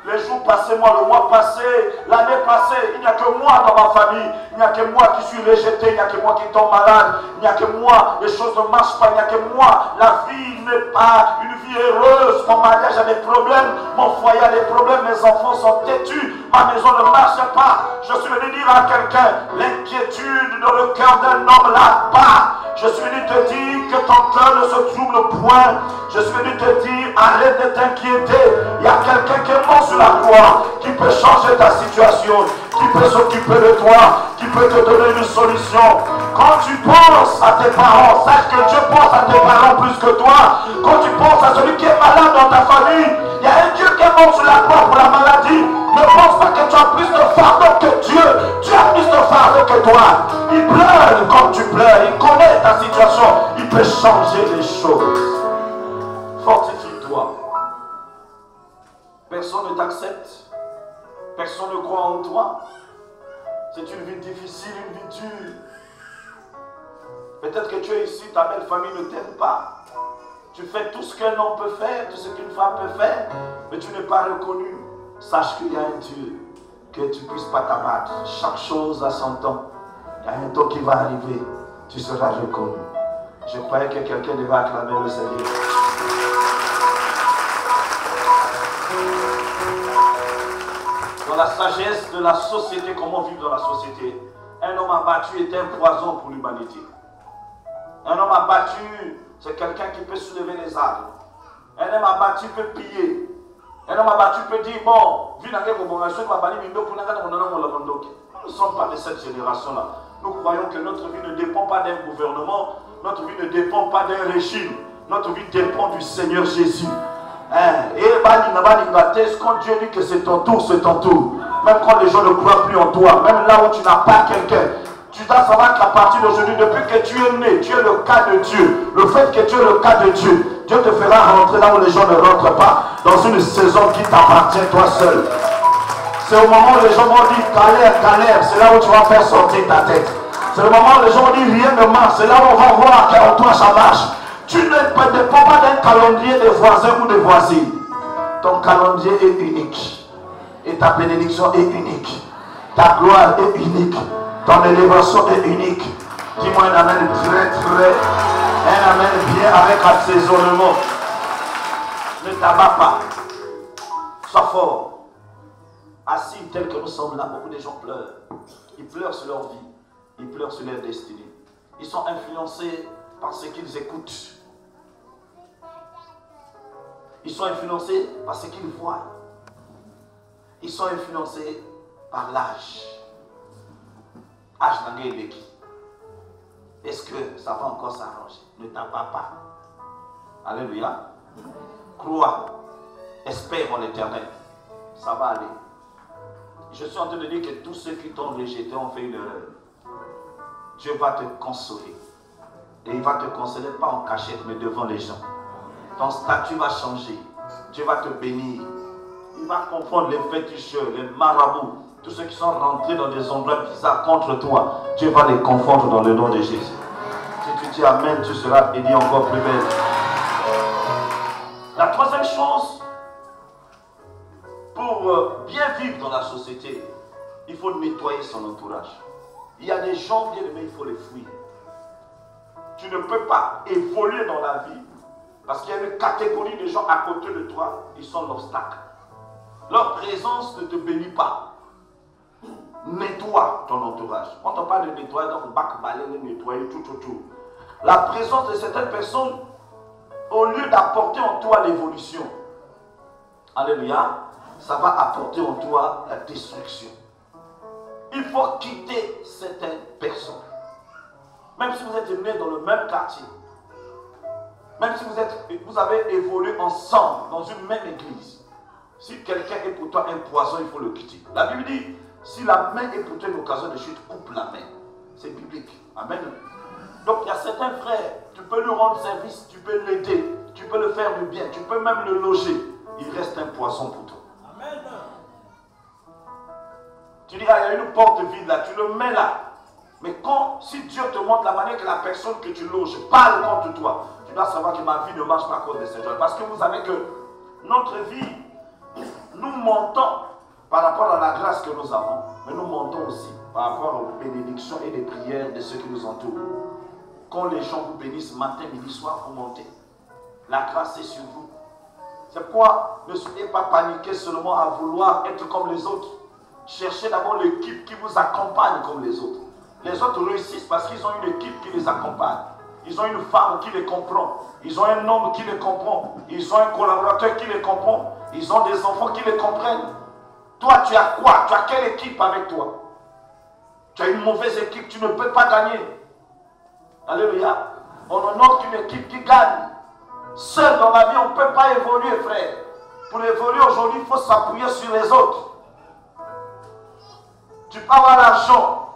les jours passés moi, le mois passé, l'année passée, il n'y a que moi dans ma famille, il n'y a que moi qui suis rejeté, il n'y a que moi qui tombe malade, il n'y a que moi, les choses ne marchent pas, il n'y a que moi, la vie n'est pas une vie heureuse, mon mariage a des problèmes, mon foyer a des problèmes, mes enfants sont têtus, ma maison ne marche pas. Je suis venu dire à quelqu'un, l'inquiétude dans le cœur d'un homme là-bas. Je suis venu te dire que ton cœur ne se trouble point. Je suis venu te dire, arrête de t'inquiéter. Il y a quelqu'un qui est mort sur la croix, qui peut changer ta situation, qui peut s'occuper de toi, qui peut te donner une solution. Quand tu penses à tes parents, sache que Dieu pense à tes parents plus que toi. Quand tu penses à celui qui est malade dans ta famille, il y a un Dieu qui est mort sur la croix pour la maladie. Ne pense pas que tu as plus de fardeau que Dieu. Tu as plus de fardeau que toi. Il pleure comme tu pleures. Il connaît ta situation. Il peut changer les choses. Fortifie-toi. Personne ne t'accepte. Personne ne croit en toi. C'est une vie difficile, une vie dure. Peut-être que tu es ici, ta belle famille ne t'aime pas. Tu fais tout ce qu'un homme peut faire, tout ce qu'une femme peut faire, mais tu n'es pas reconnu. Sache qu'il y a un Dieu, que tu ne puisses pas t'abattre. Chaque chose a son temps. Il y a un temps qui va arriver, tu seras reconnu. Je croyais que quelqu'un devait acclamer le Seigneur. Dans la sagesse de la société, comment vivre dans la société, un homme abattu est un poison pour l'humanité. Un homme abattu, c'est quelqu'un qui peut soulever les arbres. Un homme abattu peut piller. Un homme abattu peut dire, bon, nous ne sommes pas de cette génération-là. Nous croyons que notre vie ne dépend pas d'un gouvernement, notre vie ne dépend pas d'un régime, notre vie dépend du Seigneur Jésus. Et quand Dieu dit que c'est ton tour, c'est ton tour. Même quand les gens ne croient plus en toi, même là où tu n'as pas quelqu'un, Tu dois savoir qu'à partir d'aujourd'hui, depuis que tu es né, tu es le cas de Dieu. Le fait que tu es le cas de Dieu, Dieu te fera rentrer là où les gens ne rentrent pas, dans une saison qui t'appartient toi seul. C'est au moment où les gens vont dire Caleb, Caleb, c'est là où tu vas faire sortir ta tête. C'est le moment où les gens vont dire rien ne marche, c'est là où on va voir qu'en toi ça marche. Tu ne dépends pas d'un calendrier des voisins ou des voisines. Ton calendrier est unique. Et ta bénédiction est unique. Ta gloire est unique. Ton élévation est unique. Dis-moi un amen très très. Un amen bien avec assaisonnement. Ne t'abats pas. Sois fort. Assis tel que nous sommes là, beaucoup de gens pleurent. Ils pleurent sur leur vie. Ils pleurent sur leur destinée. Ils sont influencés par ce qu'ils écoutent. Ils sont influencés par ce qu'ils voient. Ils sont influencés par l'âge. Âge d'Angéliki. Est-ce que ça va encore s'arranger? Ne t'abats pas. Alléluia. Crois. Espère en l'éternel. Ça va aller. Je suis en train de dire que tous ceux qui t'ont rejeté ont fait une erreur. Dieu va te consoler. Et il va te consoler pas en cachette, mais devant les gens. Ton statut va changer. Dieu va te bénir. Il va confondre les féticheurs, les marabouts, tous ceux qui sont rentrés dans des endroits bizarres contre toi. Dieu va les confondre dans le nom de Jésus. Si tu dis Amen, tu seras béni encore plus belle. La troisième chose, pour bien vivre dans la société, il faut nettoyer son entourage. Il y a des gens bien aimés, il faut les fuir. Tu ne peux pas évoluer dans la vie parce qu'il y a une catégorie de gens à côté de toi, ils sont l'obstacle. Leur présence ne te bénit pas. Nettoie ton entourage. Quand on parle de nettoyer, donc bac balai, nettoyer tout autour. La présence de certaines personnes, au lieu d'apporter en toi l'évolution, alléluia, ça va apporter en toi la destruction. Il faut quitter certaines personnes. Même si vous êtes né dans le même quartier, même si vous avez évolué ensemble dans une même église, si quelqu'un est pour toi un poison, il faut le quitter. La Bible dit, si la main est pour toi une occasion de chute, coupe la main. C'est biblique. Amen. Donc il y a certains frères, tu peux lui rendre service, tu peux l'aider, tu peux le faire du bien, tu peux même le loger. Il reste un poison pour toi. Amen. Tu dis, ah, il y a une porte vide là, tu le mets là. Mais si Dieu te montre la manière que la personne que tu loges parle contre toi, tu dois savoir que ma vie ne marche pas à cause de ces gens. Parce que vous savez que notre vie, nous montons par rapport à la grâce que nous avons, mais nous montons aussi par rapport aux bénédictions et les prières de ceux qui nous entourent. Quand les gens vous bénissent matin, midi, soir, vous montez. La grâce est sur vous. C'est pourquoi ne soyez pas paniqués seulement à vouloir être comme les autres. Cherchez d'abord l'équipe qui vous accompagne comme les autres. Les autres réussissent parce qu'ils ont une équipe qui les accompagne. Ils ont une femme qui les comprend. Ils ont un homme qui les comprend. Ils ont un collaborateur qui les comprend. Ils ont des enfants qui les comprennent. Toi, tu as quoi? Tu as quelle équipe avec toi? Tu as une mauvaise équipe, tu ne peux pas gagner. Alléluia. On honore qu'une équipe qui gagne. Seul dans la vie, on ne peut pas évoluer, frère. Pour évoluer aujourd'hui, il faut s'appuyer sur les autres. Tu peux avoir l'argent,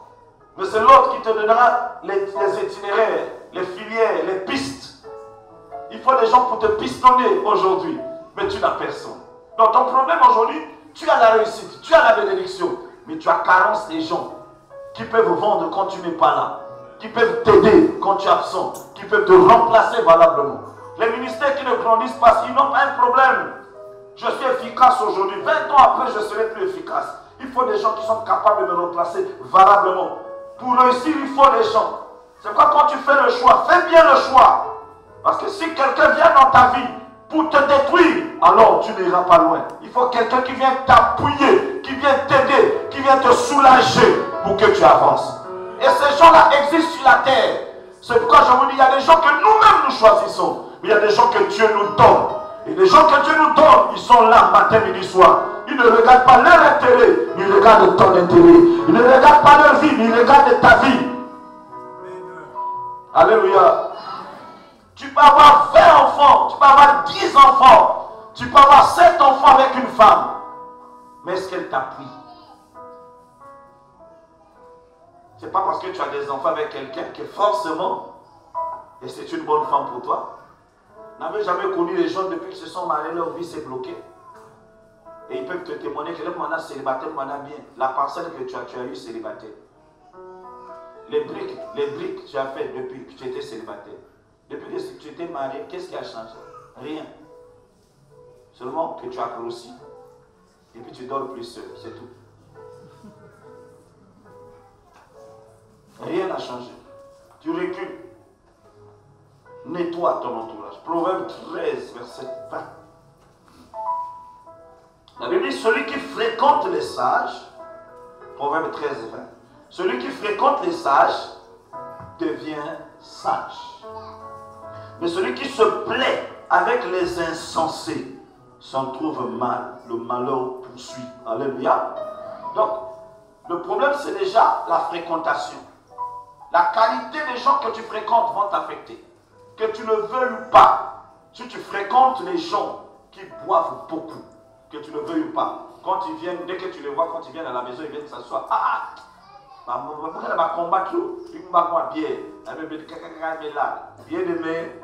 mais c'est l'autre qui te donnera les itinéraires, les filières, les pistes. Il faut des gens pour te pistonner aujourd'hui, mais tu n'as personne. Donc ton problème aujourd'hui, tu as la réussite, tu as la bénédiction, mais tu as carence des gens qui peuvent vendre quand tu n'es pas là, qui peuvent t'aider quand tu es absent, qui peuvent te remplacer valablement. Les ministères qui ne grandissent pas, ils n'ont pas un problème. Je suis efficace aujourd'hui, 20 ans après je serai plus efficace. Il faut des gens qui sont capables de me remplacer valablement. Pour réussir, il faut des gens. C'est pourquoi quand tu fais le choix, fais bien le choix. Parce que si quelqu'un vient dans ta vie pour te détruire, alors tu n'iras pas loin. Il faut quelqu'un qui vient t'appuyer, qui vient t'aider, qui vient te soulager pour que tu avances. Et ces gens-là existent sur la terre. C'est pourquoi je vous dis, il y a des gens que nous-mêmes nous choisissons. Mais il y a des gens que Dieu nous donne. Et les gens que Dieu nous donne, ils sont là matin, midi, soir. Ils ne regardent pas leur intérêt, mais ils regardent ton intérêt. Ils ne regardent pas leur vie, mais ils regardent ta vie. Alléluia. Tu peux avoir 20 enfants, tu peux avoir 10 enfants, tu peux avoir 7 enfants avec une femme. Mais est-ce qu'elle t'appuie? Ce n'est pas parce que tu as des enfants avec quelqu'un que forcément, et c'est une bonne femme pour toi. N'avez jamais connu les gens depuis qu'ils se sont mariés, leur vie s'est bloquée. Et ils peuvent te témoigner que le mandat célibataire, mandat bien. La parcelle que tu as eu célibataire. Les briques que tu as fait depuis que tu étais célibataire. Depuis que tu étais marié, qu'est-ce qui a changé? Rien. Seulement que tu as grossi. Et puis tu dors plus seul, c'est tout. Rien n'a changé. Tu recules. Nettoie ton entourage. Proverbe 13, verset 20. La Bible dit, celui qui fréquente les sages, Proverbe 13, 20, celui qui fréquente les sages devient sage. Mais celui qui se plaît avec les insensés s'en trouve mal. Le malheur poursuit. Alléluia. Donc, le problème, c'est déjà la fréquentation. La qualité des gens que tu fréquentes vont t'affecter. Que tu le veuilles ou pas. Si tu fréquentes les gens qui boivent beaucoup, que tu le veuilles ou pas, quand ils viennent, dès que tu les vois, quand ils viennent à la maison, ils viennent s'asseoir. Pourquoi va combattre tout? Ils vont boire bière. Bien aimé,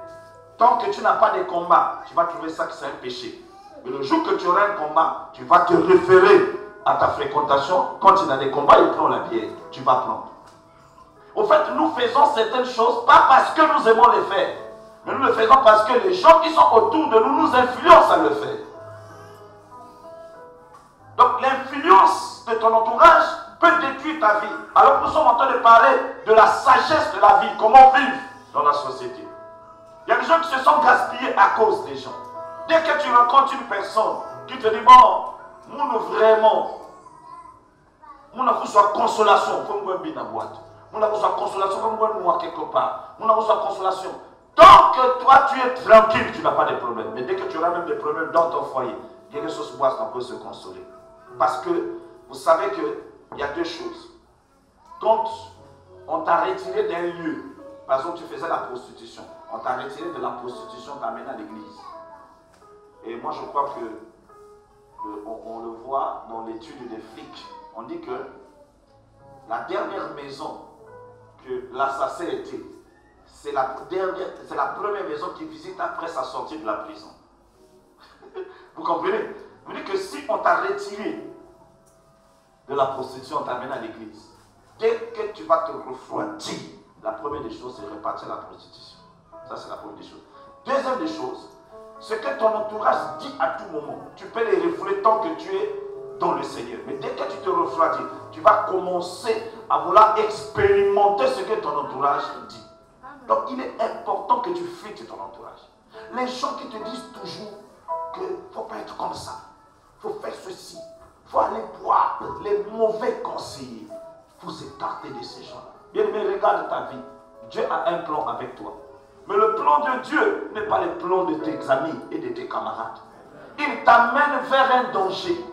tant que tu n'as pas de combat, tu vas trouver ça que c'est un péché. Mais le jour que tu auras un combat, tu vas te référer à ta fréquentation. Quand il y a des combats, il prend la bière. Tu vas prendre. Au fait, nous faisons certaines choses, pas parce que nous aimons les faire, mais nous le faisons parce que les gens qui sont autour de nous nous influencent à le faire. Donc l'influence de ton entourage peut détruire ta vie. Alors nous sommes en train de parler de la sagesse de la vie, comment vivre dans la société. Il y a des gens qui se sont gaspillés à cause des gens. Dès que tu rencontres une personne qui te dit, bon, nous vraiment, nous avons soit consolation, comme nous bien à boîte. Nous avons soit consolation, comme nous quelque part. Nous avons soit consolation. Tant que toi tu es tranquille, tu n'as pas de problème. Mais dès que tu auras même des problèmes dans ton foyer, quelque chose qu'on peut se consoler. Parce que vous savez qu'il y a deux choses. Quand on t'a retiré d'un lieu, par exemple tu faisais la prostitution, on t'a retiré de la prostitution, on t'a amené à l'église. Et moi je crois que on le voit dans l'étude des flics. On dit que la dernière maison que l'assassin était, c'est la première maison qu'il visite après sa sortie de la prison. Vous comprenez? Vous dites que si on t'a retiré de la prostitution, on t'amène à l'église, dès que tu vas te refroidir, la première des choses, c'est repartir à la prostitution. Ça, c'est la première des choses. Deuxième des choses, ce que ton entourage dit à tout moment, tu peux les refouler tant que tu es dans le Seigneur. Mais dès que tu te refroidis, tu vas commencer à vouloir expérimenter ce que ton entourage dit. Donc, il est important que tu fites ton entourage. Les gens qui te disent toujours qu'il ne faut pas être comme ça, il faut faire ceci, il faut aller boire, les mauvais conseillers, il faut s'écarter de ces gens-là. Bien aimé, regarde ta vie. Dieu a un plan avec toi. Mais le plan de Dieu n'est pas le plan de tes amis et de tes camarades. Il t'amène vers un danger.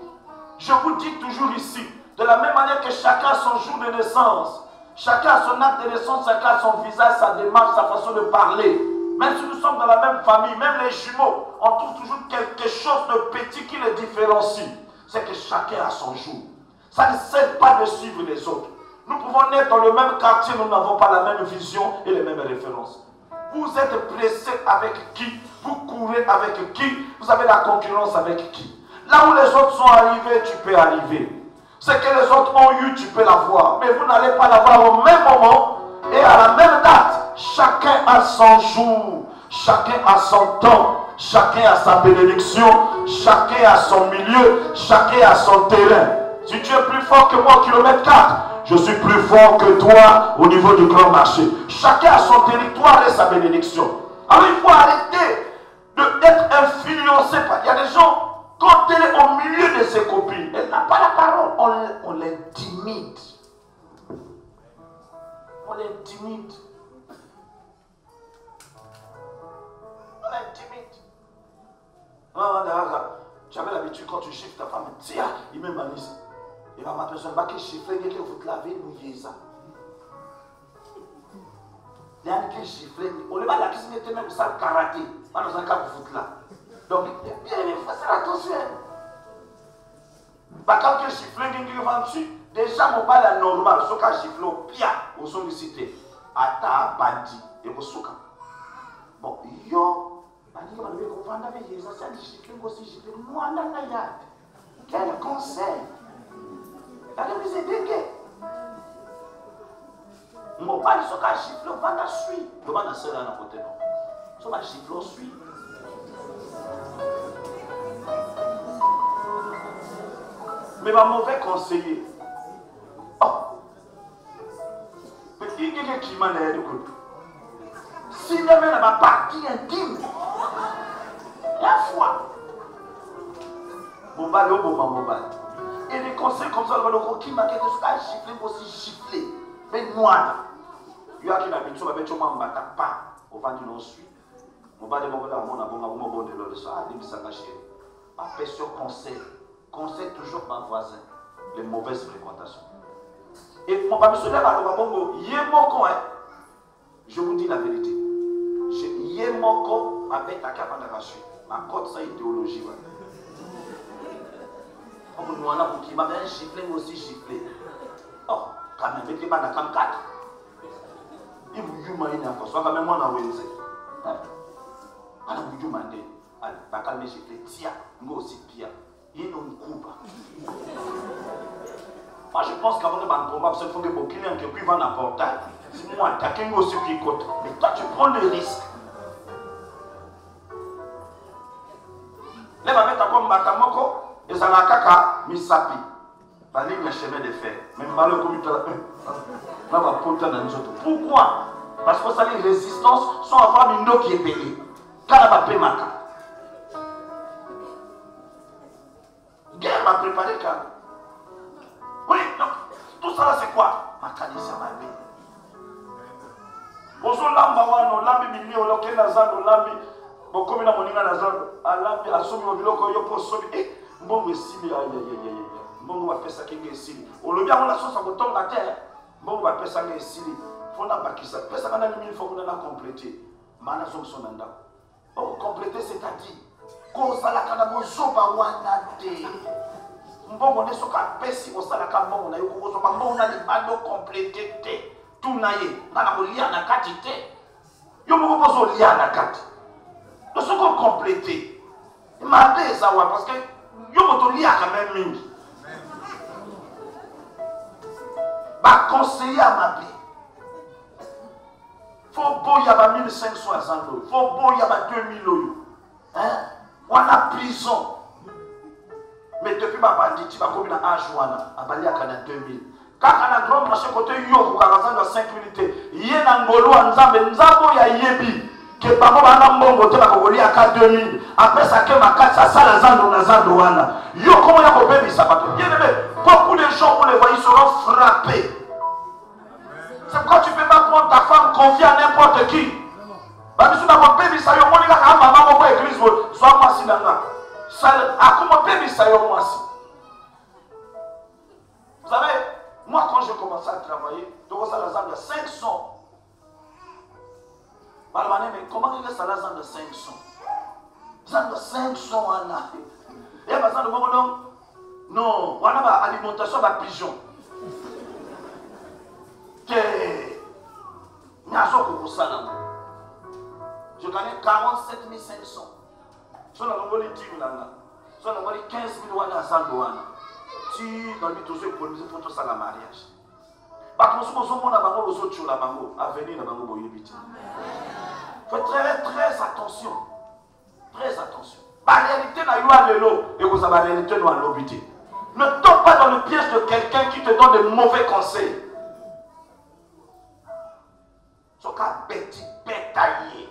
Je vous dis toujours ici, de la même manière que chacun a son jour de naissance, chacun a son acte de naissance, chacun a son visage, sa démarche, sa façon de parler. Même si nous sommes dans la même famille, même les jumeaux, on trouve toujours quelque chose de petit qui les différencie. C'est que chacun a son jour. Ça ne sert pas de suivre les autres. Nous pouvons naître dans le même quartier, nous n'avons pas la même vision et les mêmes références. Vous êtes pressé avec qui? Vous courez avec qui? Vous avez la concurrence avec qui? Là où les autres sont arrivés, tu peux arriver. Ce que les autres ont eu, tu peux l'avoir. Mais vous n'allez pas l'avoir au même moment et à la même date. Chacun a son jour, chacun a son temps, chacun a sa bénédiction, chacun a son milieu, chacun a son terrain. Si tu es plus fort que moi au kilomètre 4, je suis plus fort que toi au niveau du grand marché. Chacun a son territoire et sa bénédiction. Alors il faut arrêter d'être influencé par... Il y a des gens, quand elle est au milieu de ses copines, elle n'a pas la parole. On l'intimide. On l'intimide. On l'intimide. Tu avais l'habitude quand tu chiffres ta femme, tiens, il me manise. Il va m'appeler un bac et chiffrer, il faut te laver, mouiller ça. Il y a un qui chiffre, on ne va la cuisine, il même ça karaté. Pas dans un cas pour foutre là. Donc, bien, il faut faire attention. Bah, quand il chiffre, il va dessus, Déjà, mon bal est normal. Ce cas gifle au pire, au son de cité. Ata bandi, et au soka. Bon, yo, quel conseil? Allez vous aider. Mon bal, ce cas gifle, on va la suivre. Le bal, c'est là, à côté. Ce cas gifle, on suit. Mais ma mauvais conseiller. Oh! Mais il y a quelqu'un qui m'a l'air de coup. Si jamais dans ma partie intime, la foi. Mon bal, mon bal. Et les conseils comme ça, le qui m'a quelque chose à gifler, aussi gifler. Mais moi, il y a qui l'habitude, mais tu m'en bats pas. Au vent du non-suit. Mon bal, mon bal, mon bon de l'eau, ça a dit, ça m'a chéri. Après ce conseil. Conseille toujours par voisin les mauvaises fréquentations. Et mon papa se lève à l'obabongo, yémoko, je vous dis la vérité. Yémoko avec la capandarachu, ma côte sa idéologie. On nous en a pour qui m'a bien giflé, moi aussi giflé. Oh, quand même, mettez pas dans la 4. Il vous y m'a encore, soit quand même moi dans Wenze. Alors vous y m'a dit, allez, pas calmer giflé, tiens, moi aussi pire. Il nous coupe. Moi je pense qu'avant de combat, il faut que mon client qui va dans le portail, c'est moi attaquer aussi qui côté. Mais toi tu prends le risque. Les mamans comme Batamoko, et ça n'a qu'à misapi. La ligne chemin de fer. Même pas le comité là va porter dans nous autres. Pourquoi? Parce que ça les résistances sont avant une qui est payée. Quand on va payer ma carte. Guerre m'a préparé quand. Oui, donc, tout ça là c'est quoi? Ma canisse m'a bien. Bonjour lamba wano, lambi bimi oloke na zando lambi. Bokomi na moninga na zando, alambi asomi mobiloko yo po sobi. Mbongo esili aye. Mbongo ba pesa kenge esili. Olobi amona sosa kotonga te. Mbongo ba pesa kenge esili. Fona bakisa pesa kana ni mille fois na compléter. Mana zo sonanda. Oh, compléter c'est-à-dire ko sala kana bozoba wana te. Mbongo ne soka pesi osala ka mbongo na yo ko so mbongo na libando compléter te. Tout naye na ko lia na kati te. Yo mo ko zo lia na kati. Do so ko compléter. Ma te ça wa parce que yo mo to lia quand même mingi. Ba conseiller à ma vie. Faut boya ba 1560 euros. Faut boya ba 2000 euros. Hein? On a prison. Mais depuis ma bandit, tu vas comme une âge ou à Bali à 2000. Quand on a grand marché côté yo, vous avez dans 5 minutes. Yé n'angolo nzambo ya yebi. Que papa bana mbongo te bakogoli à 2000. Après ça que ma carte ça sala zando na zando wana. Yo comment ya ko bebi ça bato. Bien aimé, beaucoup de gens vous les voyez seront frappés. C'est pourquoi tu ne peux pas prendre ta femme confiée à n'importe qui. Parce que tu n'as pas ça yo monika ka maman ko église soit moi si nanga. Ça a comment baby ça yo moi si. Vous savez, moi quand j'ai commencé à travailler, donc ça la zone de 500. Malmané mais comment il est ça la zone de 500? Zone de 500 ana. Et pas ça de moment non, on a alimentation ba pigeon. Je gagnais 47 500. Si on a envoyé 10 000 là, si on a envoyé 15 000 à Sandouana, si dans le but de pour nous faire ça la mariage. Par contre, si on a bango aux autres la bango, à venir la bango boyer vite. Faites très attention. Très attention. La réalité n'a eu à l'élo et vous avez la réalité dans l'obité. Ne tombe pas dans le piège de quelqu'un qui te donne de mauvais conseils. Son cas petit bétaillé.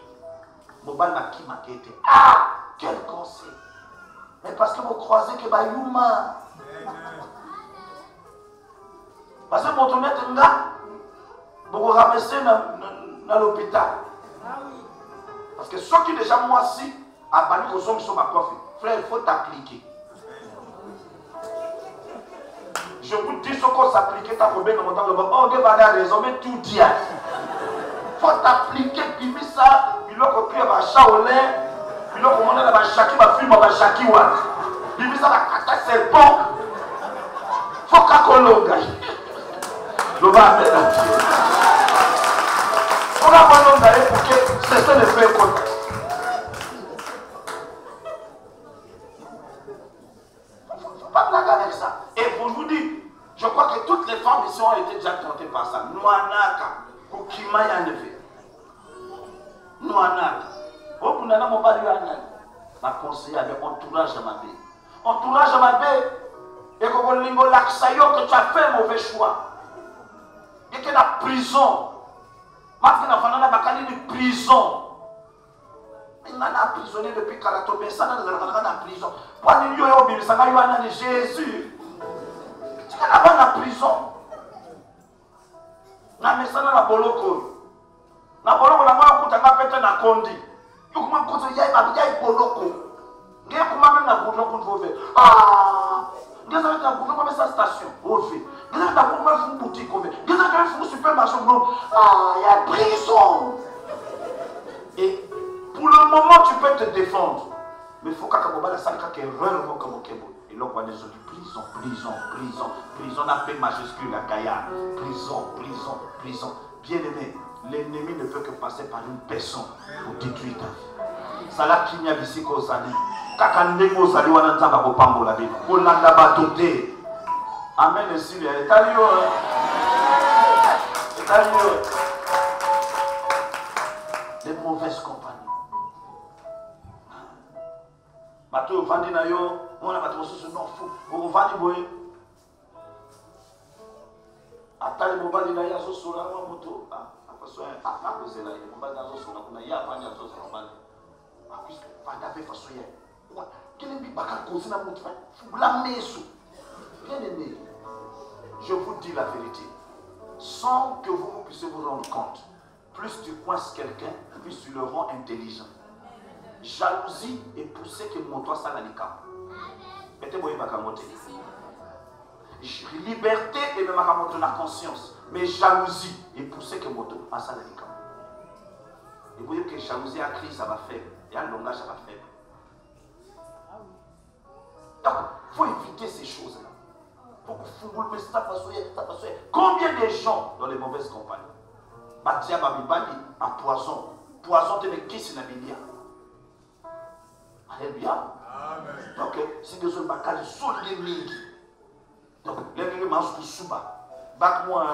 Mon bal m'a qui m'a été. Ah, quel conseil. Mais parce que vous croisez que bah humain. Parce que votre maître nga, vous ramassez dans l'hôpital. Parce que ceux qui déjà moi si, à banni aux hommes sont ma coiffe. Frère, il faut t'appliquer. Je vous dis ce qu'on s'applique, t'as combien de mon temps de bon. Oh, on va raison, mais tout dit. Il faut t'appliquer, puis ça, il a copié à Shaolin, il a commandé à Shaki, ma fille, à Shaki Watt. Puis ça, la cata serpent. faut qu'à Kolonga. Le va mettre à Dieu. On va pas l'engager pour que certains ne fassent pas. Il ne faut pas blaguer avec ça. Et pour vous dire, je crois que toutes les femmes ici ont été déjà tentées par ça. Noanaka, Kukima Yaneve. Noanaka. Au bout d'un moment, ma conseiller avait entourage à ma vie. Entourage à ma vie. Et que tu as fait un mauvais choix. Et que la prison. Maintenant, on a une prison. Il a emprisonné depuis Karato, mais ça n'a pas de prison. Pour aller Jésus. Tu as la prison. Na mesana na boloko. Na boloko na mwa kutanga pete na kondi. Yukuma kuzo yai babijai boloko. Ngiye kuma même na boloko ndove. Ah! Ngiye na boloko mais sa station. Ove. Ngiye na boloko mais boutique ove. Ngiye na boloko supermarché non. Ah, il y a prison. Et pour le moment tu peux te défendre. Mais il faut qu'à la salle qui est vraiment comme Kebo. Et là, on va dire prison, prison, prison, prison, on appelle majuscule la Gaïa. Prison, prison, prison. Bien aimé, l'ennemi ne peut que passer par une personne pour détruire ta vie. Ça là qui n'y a ici qu'aux années. Kakande aux années, on a un peu pambo la vie. On l'a batoté. Amen, et si bien. Talio. Talio. Les mauvaises compagnies. Bateau vandi na yo, on a bateau sur non fou. On vandi boy. Atali mobali na yaso sura wa moto. Apa so apa ko là, mobali na so sura kuna ya pa na so sura mobali. Akis vanda fe faso ye. Wa kele bi baka ko sina moto fa. La meso. Bien aimé. Je vous dis la vérité. Sans que vous puissiez vous rendre compte. Plus tu coinces quelqu'un, plus tu le rends intelligent. Jalousie est poussée que mon toit salanika. Mettez-moi ma camote. Liberté et même ma la conscience. Mais jalousie est poussée que mon toit salanika. Et vous voyez que jalousie a crise, ça va faire. Et un langage, ça va faire. Donc, il faut éviter ces choses-là. Combien de gens dans les mauvaises compagnies? Batia Babibani à poison. Poison de qui c'est la bilia. Alléluia. Donc, si des autres bacali sont les mille. Donc, les gens mangent tout souba. Bac-moi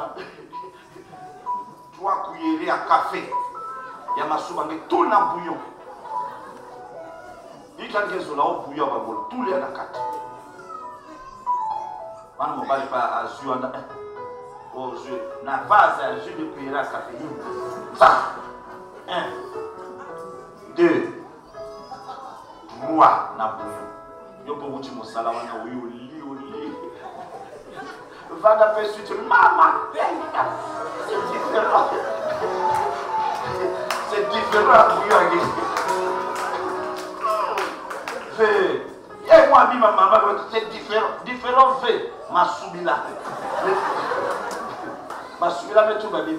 3 cuillerées à café. Il y a ma souba, mais tout le bouillon. Il y a des gens là au bouillon, tout les à 4. On ne va pas à Zuan. Oh, je n'ai pas à jus de cuillère à café. Ça. 1, 2, 3 na bouillon. Yo pour vous dire mon salaire na oui. Va d'appeler suite maman. C'est différent. C'est différent à bouillon. Et moi, ma maman, c'est différent. Différent fait. Ma soubila. Ma soubila, mais tout va bien.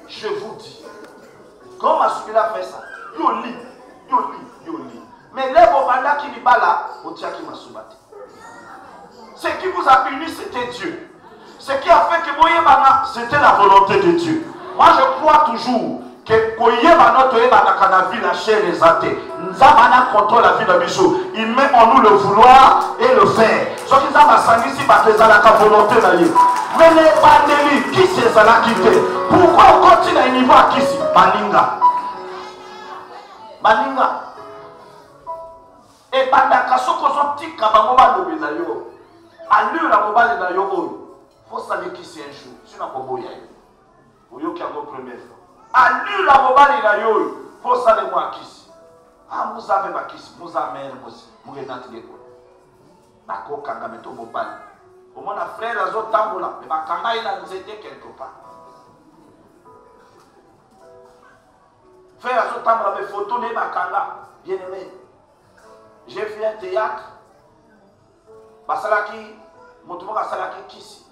Je vous dis, quand ma soubila fait ça, yo lit. Mais les bobanda qui n'y pas là, on tient qui m'a soubatté. Ce qui vous a puni, c'était Dieu. Ce qui a fait que Moyebana, c'était la volonté de Dieu. Moi, je crois toujours que Moyebana, la vie, la chair les athées. Nzamana contrôle la vie de Bichou. Il met en nous le vouloir et le faire. Ce qui a ma ici, c'est la volonté de Dieu. Mais les pandémies, qui c'est ça là qui fait? Pourquoi on continue à un niveau à qui c'est? Baninga. Et pendant que ce qu'on a dit, à l'heure la mobile na yo, faut savoir qui c'est un jour. Si on a pas boya, vous qui a vos premières fois. À l'heure la mobile na yo, faut savoir moi qui c'est. Ah, vous avez ma qui c'est, vous avez mère aussi, vous êtes dans les quoi. D'accord, quand on met au mobile. Au moins, les frères, les autres tambours, mais quand il a nous aidé quelque part. Frères, les autres tambours, mais photo de Bakanga, bien aimé. J'ai fait un théâtre. Basalaki, mon tour à Salaki Kissi.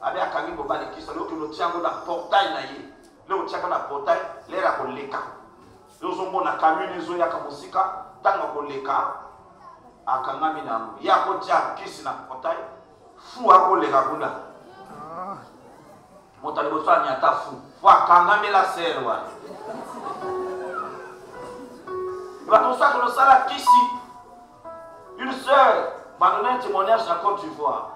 Avec un camion de balle qui s'est là, le tient dans le portail. Le tient dans le portail, l'air à Koleka. Nous sommes dans le camion, nous sommes dans la musique, dans le Koleka. akangami na ngo ya kotia kisi na kotai fu akoleka kuna motali boso anyata fu akangami la sere wana bato ça que le sala kisi une sœur va donner un témoignage à Côte d'Ivoire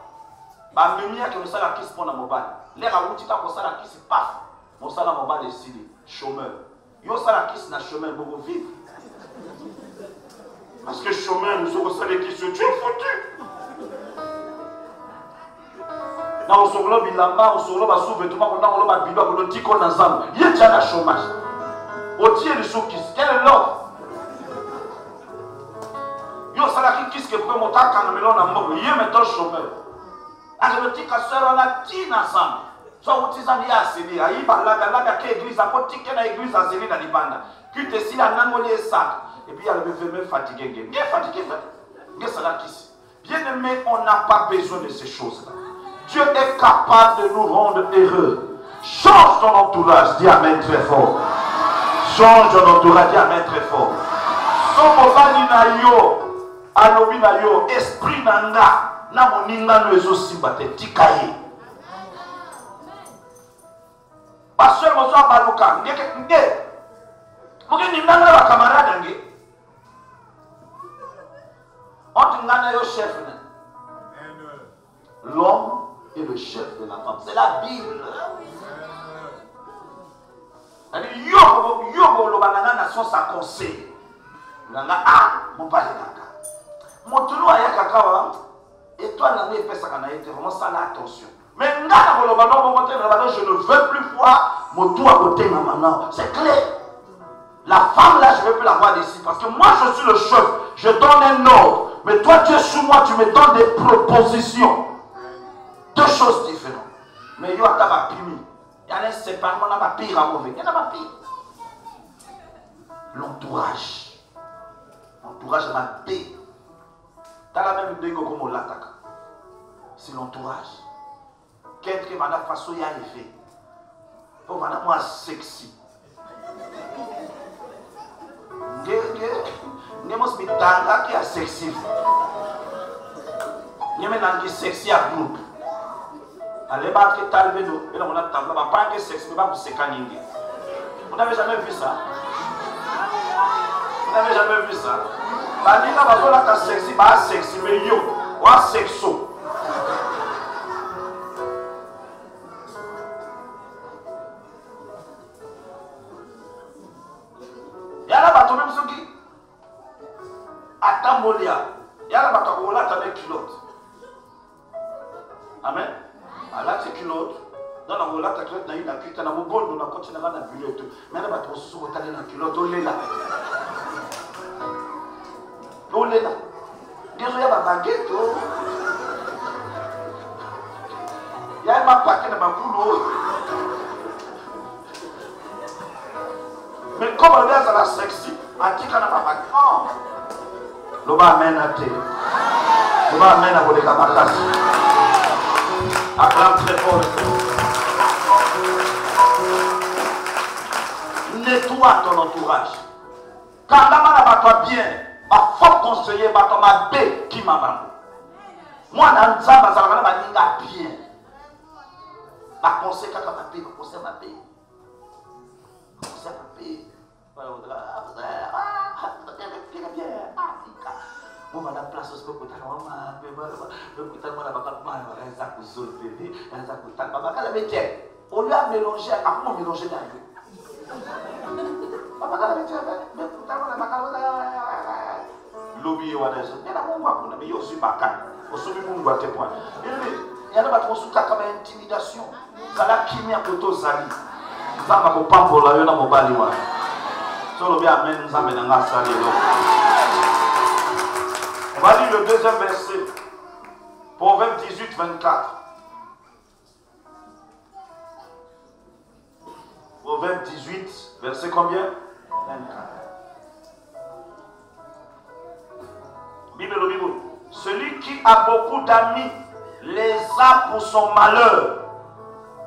ba mimia que le sala kisi pour na mobile l'air a wuti ka ko sala kisi paf mon sala mobile est chômeur yo sala kisi na chômeur beaucoup vivre. Parce que chemin, nous sommes salés qui se tuent, foutu. Là, on se globe, il l'a, on se globe à sous-vêtements, on a un bidon, on a dit qu'on a ensemble. Il y a déjà le chômage. Au tiers de soukis, quel est l'ordre? Yo, salaki qui se peut monter quand on a un mot, il y a maintenant chômeur. Alors, le petit casseur, on a dit ensemble. Soit vous dites, il y a assez de là, il y a une église, à côté de l'église, à Zélie, dans les bandes. Qui te dit, la nangoli est sac. Et puis il y a le bébé fatigué. Bien fatigué, bien aimé, on n'a pas besoin de ces choses-là. Dieu est capable de nous rendre heureux. Change ton entourage, dis amen très fort. Change ton entourage, dis amen très fort. Somobani na yo, alobi na yo, esprit nanga, na moninga no ezosi bate tikaye. Pasteur mozo abaluka, ngeke, moke ninganga ba camarade nge. L'homme est le chef de la femme. C'est la Bible. Yobo lo banana nation sa conseil. Nanga mon père nanga. Mon tulu aya kakawa et toi nanga epesa kana été vraiment ça l'attention. Mais ngana lo banana mo monter là je ne veux plus voir mon tout à côté maintenant. C'est clair. La femme là, je ne veux plus la voir d'ici parce que moi je suis le chef. Je donne un ordre. Mais toi, tu es sous moi, tu me donnes des propositions. Deux choses différentes. Mais il y a un pimi. Il y a un séparation, il y a un pire à mauvais. Il y a un pire. L'entourage. L'entourage m'a paix. Tu as la même idée que on l'attaque. C'est l'entourage. Quelqu'un va la façon, il y a effet. Pour moi sexy. Nous sommes qui est sexy. Nous sommes sexy à groupe. Allez, battre que talbe nous. Et là, on a table. On va pas que sexy, mais pas pour se caniner. Vous n'avez jamais vu ça? Vous n'avez jamais vu ça? La ligne va voir la sexy, pas sexy, mais yo, ou un sexo. Yala bato même ce qui Atamolia. Yala bato ko la tane culotte. Amen. Ala te culotte. Dans la vola ta culotte na ina kuita na mobondo na continue na bulotte. Mais la bato so ko tane na culotte olela. Olela. Dezo ya ba baguette. Ya ma paquet na bakulo. Mais comme on est à la sexy, à qui qu'on a pas non. L'oba amène à terre. L'oba amène à voler la macasse. Acclame très fort. Nettoie ton entourage. Quand la main va toi bien, ma fort conseiller va toi ma bé qui m'a vendu. Moi, dans le temps, je vais bien. Ma conseil, quand ma bé, ma conseil, ma bé. On va la place au sport pour ta maman, on lui a mélangé, comment mélanger l'oublier ou des autres. Il y a un monde mais il y a aussi bacane. Au sommet, on voit tes points. Il y a un battre sous comme intimidation. Kala kimia koto zali. Zamba ko pambola yo na mobali wa. Solo bien amen nzambe na ngasa lelo. On va lire le deuxième verset. Proverbe 18, 24. Proverbe 18, verset combien? 24. Bible. Celui qui a beaucoup d'amis les a pour son malheur.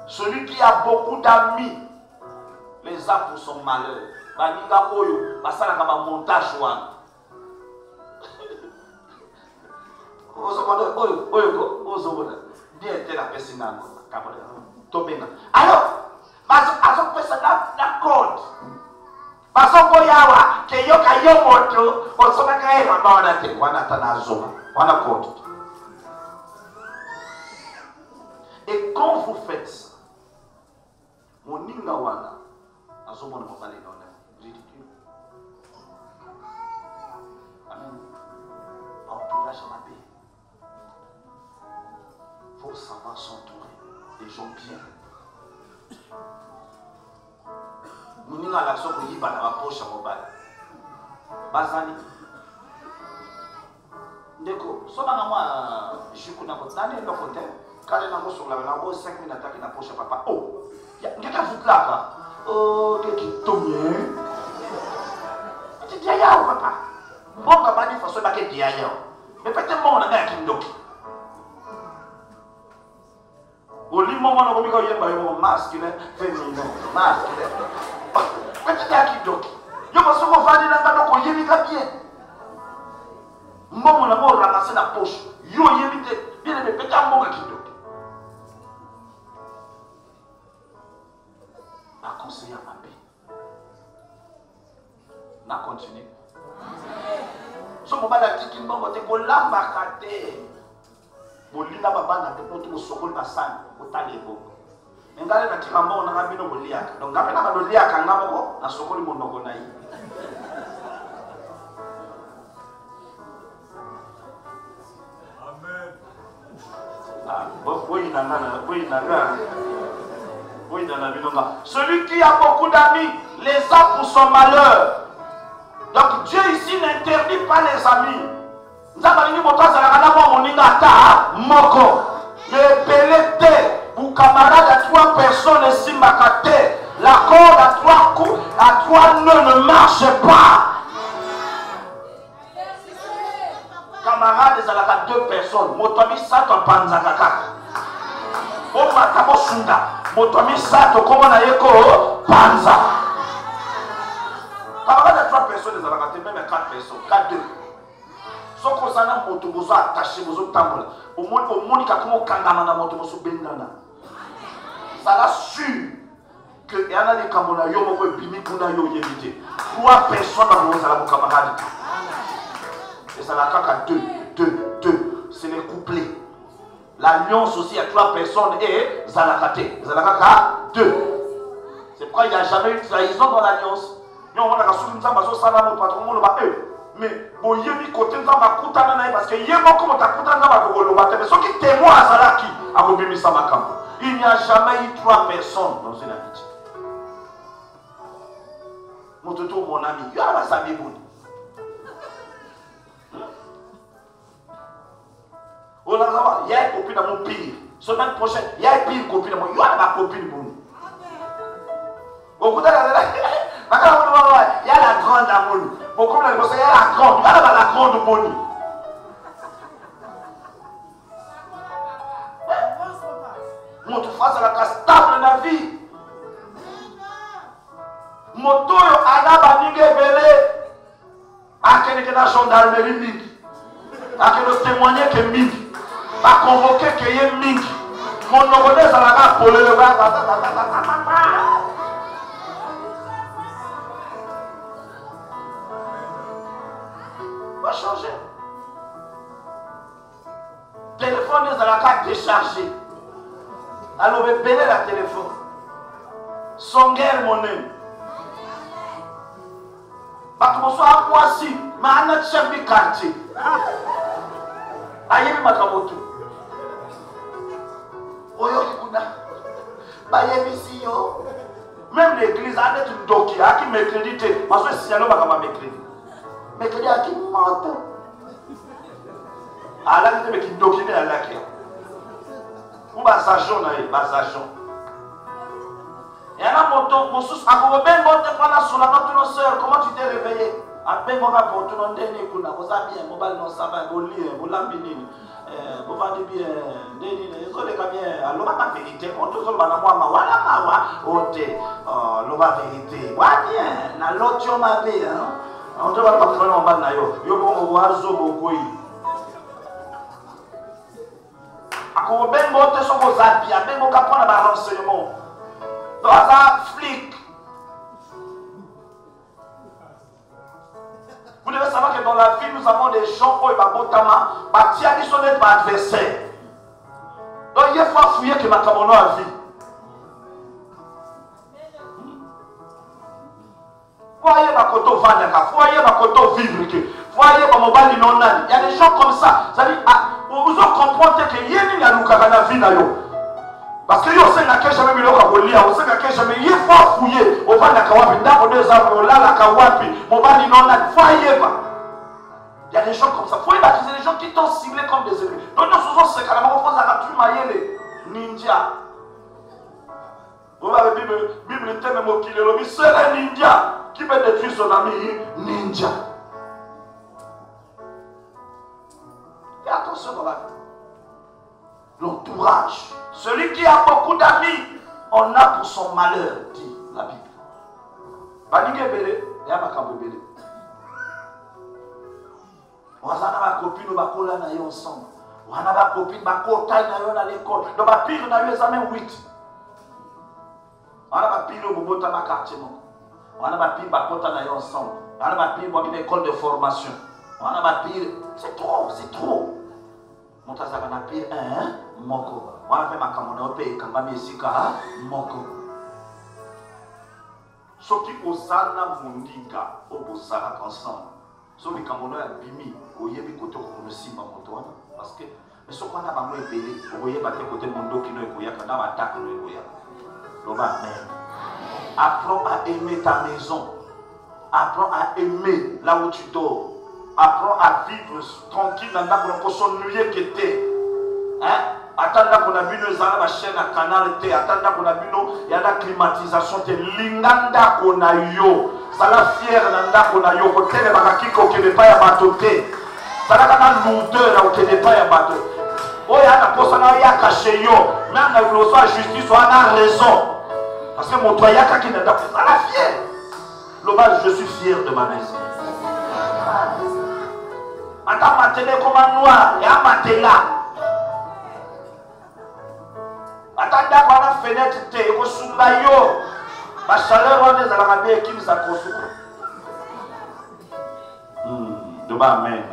Celui qui a beaucoup d'amis les a pour son malheur. Baninga oyo basala kama montage wana. bien la personne alors parce que ça la code parce que yawa que yo kayo moto osoma kae na bana te wana tanazo wana code. Et quand vous faites ça mon ninga wana azomona mobali nona ridicule. Amen. Entourage ma paix. Faut savoir s'entourer des gens bien. Moninga la soko yiba na poche mobile. Bazali. Ndeko, soba na moi jikuna kotane no kote. Kale na moso la na bo 5 minutes attaque na poche papa. Oh, ya ngeka futlaka. Oh, keki tomye. Ti dia ya papa. Bonga bani faso ba ke dia ya. Mais peut-être mon na ngaki ndoki. Oli mama na komika yemba yo masculine féminin masculine. Petit à qui donc yo parce qu'on va dire na ko yemi ka bien. Mama na mo ramasser la poche. Yo yemi te bien mais petit à mo ka qui donc. Na conseiller ma paix. Na continue. So mo ba la tiki mbongo te ko lamba kate. Bolina babana te poto sokoli basani otalebo ngale na tikambo na ngabino boliaka donc ngabe na boliaka ngaboko na sokoli monoko na yi. Amen. Ah celui qui a beaucoup d'amis les a pour son malheur. Donc Dieu ici n'interdit pas les amis. Nzabalingi botaza la kana mo moninga ta moko. Mais belete ou camarade à 3 personnes simbakate. La corde à 3 nœuds ne marche pas. Camarade zalaka 2 personnes. Motomi sato panza kaka. O matamo sunda. Motomi sato komo na yeko panza. Camarade à 3 personnes zalaka même 4 personnes. 4 2. So kozana moto bozo attaché bozo tambola omoni kakomo kangama na moto bozo bendana ça la sûr que yana les kamona yo moko bimi kuna yo yebite 3 personnes dans la camarade et ça la kaka 2 c'est les couplets l'alliance aussi à 3 personnes et zalakate zalakaka 2 c'est pourquoi il n'y a jamais eu de trahison dans l'alliance nous on a ka sulu nzamba zo sana mo patron mo ba mais bon yemi côté nzamba kutana na parce que yemo comme ta kutana nzamba ko lo batebe so ki témoin azalaki akobimisa makambo. Il n'y a jamais eu 3 personnes dans une amitié. Mon toto mon ami yo ala sabi boni on a savoir il y a une copine dans mon pire semaine prochaine il y a une pire copine dans mon yo ala ma copine boni beaucoup d'ala il y a la grande amour. Beaucoup de il y a la grande. Il y a la grande bonne. Notre face à la stable de la vie. Moto yo alaba ninge belé. Akene que la gendarmerie mingi. Akene témoigner que mingi. Ba convoquer que yé mingi. Mon nobonais à la rapole le va. Changer. Téléphone est dans la carte déchargée. Alors, vous payez la téléphone. Son guerre monnaie. Parce que vous soyez à Poissy, mais à notre chef du quartier. Aïe, ma kamoto. Oyo kikuna. Baye bisi yo. Même l'église a d'être une doki, a qui m'écrédite. Parce que si elle n'a pas m'écréditer. Mais que qui monte. Allah dit qui dokiné à la clé. On va s'agir là, va s'agir. Et alors mon sous à vous ben monte pendant sur la notre soeur, comment tu t'es réveillé? Après mon rapport tout le monde est kuna, vous avez bien, mon bal non ça va, vous lire, vous l'ambinine. Vous vendez bien, les autres les bien, alors la vérité, on te dit voilà moi wala mawa, ote, la vérité. Ouais bien, na l'autre ma bien, hein. On te va pas faire un bal na yo, yo bon oiseau bokoi. Ako, même mote sont vos habits, même au capon à renseignement. Dans un flic. Vous devez savoir que dans la vie, nous avons des gens qui sont des adversaires. Donc il faut fouiller que ma camono a vie. Voyez ma koto vandaka, voyez ma koto vivre, voyez ma mobile non. Il y a des gens comme ça. C'est-à-dire, vous comprenez que yéni na lukaka na vie na yo. Parce que yo sait que jamais mis le kabolia, on sait que jamais il faut fouiller. Au vandaka wapi, ndako deux arbres, là la kawapi, mobile non. Voyez pas. Il y a des gens comme ça. Voyez pas que c'est des gens qui t'ont ciblé comme des ennemis. Donc nous sommes c'est carrément on fait ça tu maïele ninja. Vous avez Bible thème même qui le c'est un ninja. Qui peut détruire son ami ninja. Et attention dans la vie. L'entourage. Celui qui a beaucoup d'amis, on a pour son malheur, dit la Bible. Banige belé, et à ma belé. On a ma copine, on va coller ensemble. On a ma copine, ma copine, à l'école. Donc ma pire, on a eu examen 8. On a ma pire, on va botter ma quartier. On a ma pire, on va ensemble. On a ma pire, on va une école de formation. On a ma pire, c'est trop, c'est trop. On a ma pire, moko. On a fait ma camonade, on a fait ma mesika, moko. Ce qui osana mundinga, au bosara ensemble. So les Camerounais ont bimi, au yébi côté qu'on ne s'y pas montant, parce que mais ce qu'on a pas moins belé, au voyez pas côté mon dos qui ne est qu'on a attaque le goya. L'homme apprends à aimer ta maison, apprends à aimer là où tu dors, apprends à vivre tranquille dans la prochaine nuit qui était. Hein? Attends qu'on a vu nos armes à chaîne à canal, attends qu'on a vu il y a la climatisation, l'inganda qu'on a eu. Ça la fière nanda qu'on a eu, côté de Bakakiko qui n'est pas à batoté. Ça la lourdeur qui n'est pas à bateau. Oh, il y a un poste qui a caché yo. Même la justice, on a raison. Parce que mon toyaka qui n'est pas. Ça la fière. L'hommage, je suis fier de ma maison. Attends, ma télé comme un noir, et à ma télé. Attends, dans la fenêtre, tu es au Sumbayo. Ma chaleur, on est à la rabais qui nous a construit. Demain, amen.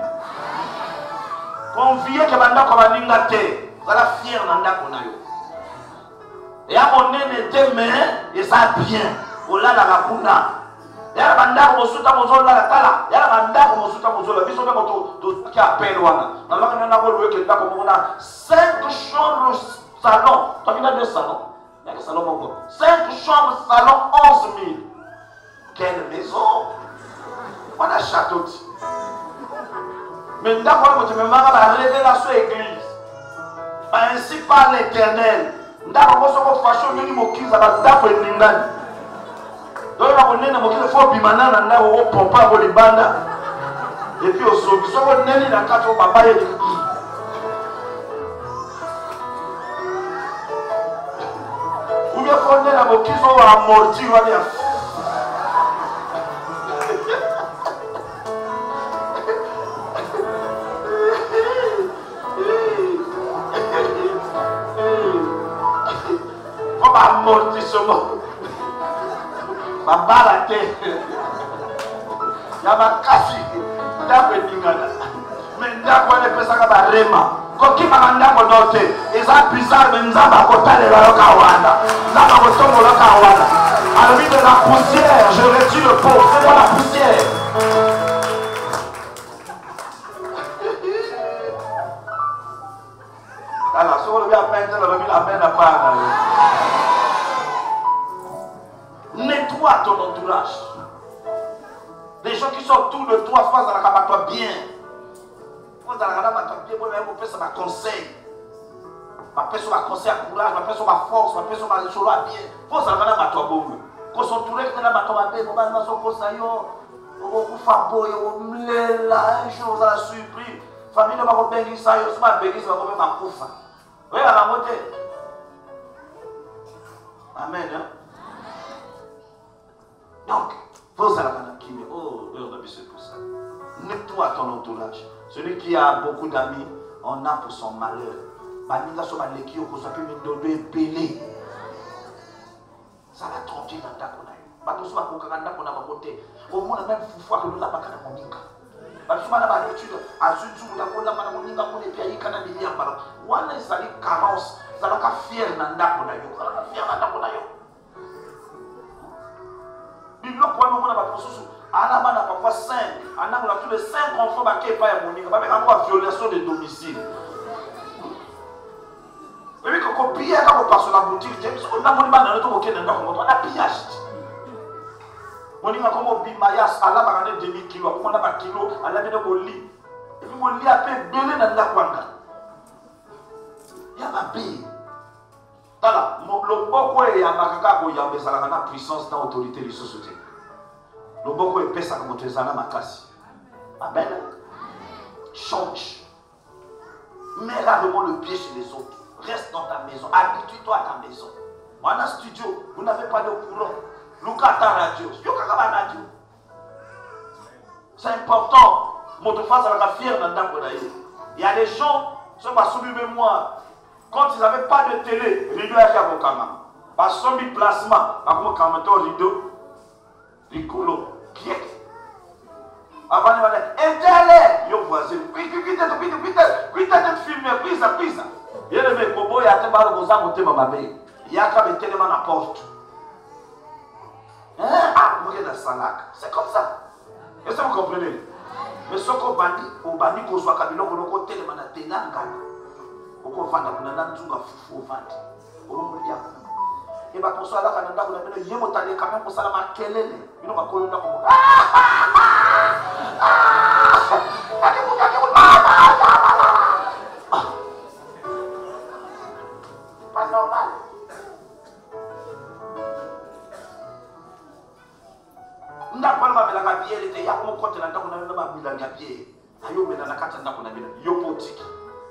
Conviez que maintenant, comme un ingate, vous allez fier dans qu'on a eu. Et à mon nez, demain, et ça bien. Au là, la rapuna. Et à la banda, on souta mon zone, la tala. Et à la banda, on souta mon zone, la vision de mon qui appelle. Dans la on a loué que là, comme on a 5 chambres salon. Tu as vu 2 salons. Il y a des salons mon gars. 5 chambres, salon, 11 000. Quelle maison! On a château. Mais d'abord, tu me marres la révélation église. Ainsi par l'Éternel. D'abord, on va faire un moquise à la table et l'ingane. Donc, on a un moquise, il faut bimana, on a un pompa, on a banda. Et puis, on s'occupe, on a un 4 papa et ou bien qu'on ait la moquise, on va amortir, on va dire. Amortissement. Ma barate. Ya ma kasi. Ndape ningana. Mais ndako ne pesa ka barema. Koki maganda ko note. Eza bizarre mais nzamba ko talela lokawanda. Nzamba ko tongo lokawanda. Alors de la poussière, je réduis le pot. Fais-moi la poussière. Alors, si on veut apprendre, on va apprendre à parler. Nettoie ton entourage. Les gens qui sont autour de toi, face à la cabatoire bien. Face à la cabatoire bien, moi, je peux ça ma conseil. Ma personne va conseil à courage, ma personne va force, ma personne va solo à bien. Face à la cabatoire bon. Quand on tourne dans la cabatoire bien, on va dans son conseil. On va faire beau, on va me la chose à la surprise. Famille ne va pas bénir ça, on va bénir ça, on va faire ma couffe. Oui, à la montée. Amen. Hein? Donc, pose à la madame qui me oh, c'est pour ça. Nettoie ton entourage. Celui qui a beaucoup d'amis, on a pour son malheur. baninga so baleki yo kosa pe mindodo epele. Ça va tranquille dans ta kona. Bato so bakokaka ndako na bakote. Au moins même fois que nous la bakana moninga. Bato bana ba habitude azuzu utakola bana moninga kone pia yikana biliamba. Wana ezali carence, zala ka fier na ndako na yo. Zala ka fier na ndako na yo. Biblo kwa mona ba prosusu. Ana bana papa 5, ana ko tous les 5 enfants ba ke pa ya moninga. Ba beka ko violation de domicile. Et puis quand on pille, quand on passe sur la boutique, on a mon banane, on a pillage. On dit comme on bille maïs, à la barane de 1000 kilos, on a pas kilo, à la main au lit. Et puis mon lit a fait belé dans la kwanga. Il y a ma bille. Voilà, le boko est à Makaka, il y a une puissance dans l'autorité de la société. Le boko est pesa comme tu es à Makasi. Amen. Change. Mets rarement le pied chez les autres. Reste dans ta maison, habitue-toi à ta maison. Moi, dans le studio, vous n'avez pas de courant. Luka ta radio. C'est important. Il y a des gens, ce n'est pas sous mémoire. Quand ils n'avaient pas de télé, rideau à Kabokama. Pas son placement. À comment commenter rideau. Ricolo. Pied. Avant de dire, aidez-les. Yo voisin. Quitte de filmer. Prise. Il y a des bobos, il y a des barres aux âmes au thème à il y a des télémans à porte. Ah, vous êtes dans Salak. C'est comme ça. Est-ce que vous comprenez? Mais ce qu'on bandit, au bandit qu'on soit cabino, qu'on a télémans à Ténanga. Au qu'on vend, on a un zouga fou au ventre. Au moment où et bien, pour ça, là, quand on a un yémotale, quand même, pour ça, là, ma kelele. Il n'y a pas de colonne. Pas normal. Ndako na mabela ka biere te ya ko kote na ndako na na mabela ka biere. Ayo mena na kata ndako na bela. Yo politique.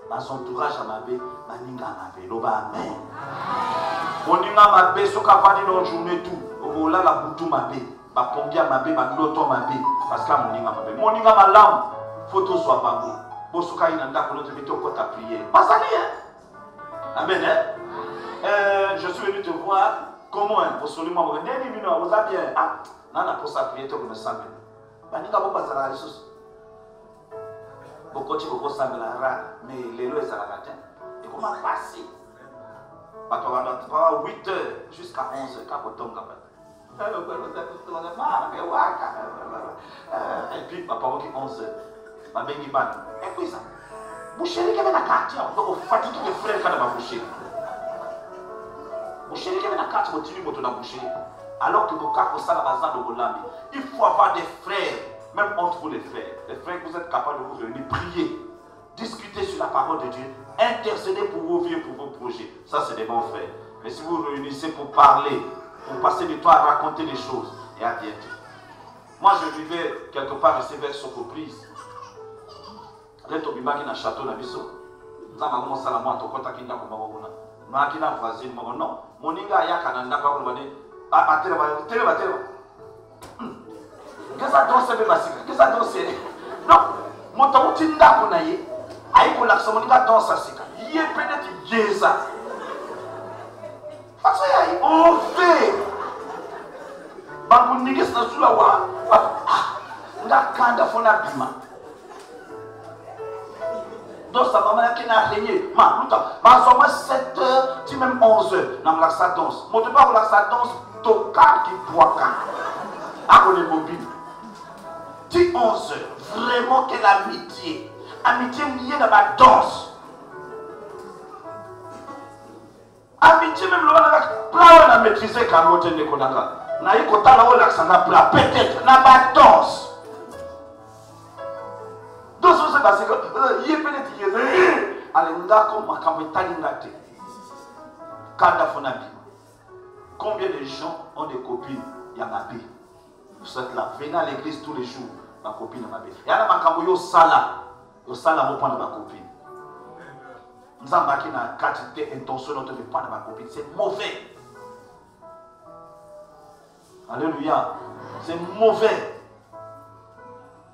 Ba son entourage à mabe, ba ninga mabe. Loba amen. Moninga mabe soka vandi no journée tout. Obola la butu mabe. Ba pombia mabe, ba loto mabe parce que moninga mabe. Moninga malam. Photo soit bango. Bosuka ina ndako no te meto ko ta prière. Pasali hein. Amen hein. Je suis venu te voir. Comment absolument vous avez bien. Ah, non, pour ça, prier, tu me sens bien. Mais nous avons pas ça la ressource. Beaucoup de choses sont mais les lois sont là. Et comment passer? Parce qu'on va 8 heures jusqu'à 11 heures. Quand on tombe et puis, papa, qui 11 heures. Ma bengi ban. Et puis ça. Boucherie qui est dans la carte. Donc, on fatigue les frères quand on va boucher. Boucherie qui est dans la carte, on continue à boucher. Alors que nos cas comme ça, il faut avoir des frères, même entre vous les frères. Les frères, vous êtes capables de vous réunir, prier, discuter sur la parole de Dieu, intercéder pour vos vies, pour vos projets. Ça, c'est des bons frères. Mais si vous vous réunissez pour parler, pour passer du temps à raconter des choses, et à bientôt. Moi, je vivais quelque part, je sais vers Sokoprise. Reste au bimaki dans le château de Bisso. Nous avons commencé à la moitié, au contact de la voisine, non. Mon ninga ya kananda kwa kulubani. Télé. Qu'est-ce que ça danse, qu'est-ce que ça danse? Non, mon temps où tu n'as pas eu, aïe pour l'accent, mon gars danse à sika. Il est peut-être yéza. Parce que on fait. Bangu nigis na sula wa. Nga kanda fona bima. Donc ça va me qui n'a régné. Ma luta. Ma somme 7 heures, tu même 11 heures. Nam la sa danse. Mon te pas la sa danse. Toka qui boaka. À mon mobile. Tu 11 heures. Vraiment quelle amitié. Amitié liée dans ma danse. Amitié même on a maîtrisé Kamote Nekonaka. Na y kota la Olaxana Pla. Peut-être na ma danse. Donc c'est parce que y est peut-être allez ndako makamwetali ngate. Kanda fonabi. Combien de gens ont des copines? Yamabé. Vous êtes là, venez à l'église tous les jours. Ma copine Yamabé. Yana makambo yo sala. Yo sala mo prendre ma copine. Nous avons marqué dans quantité intention de prendre ma copine. C'est mauvais. Alléluia. C'est mauvais.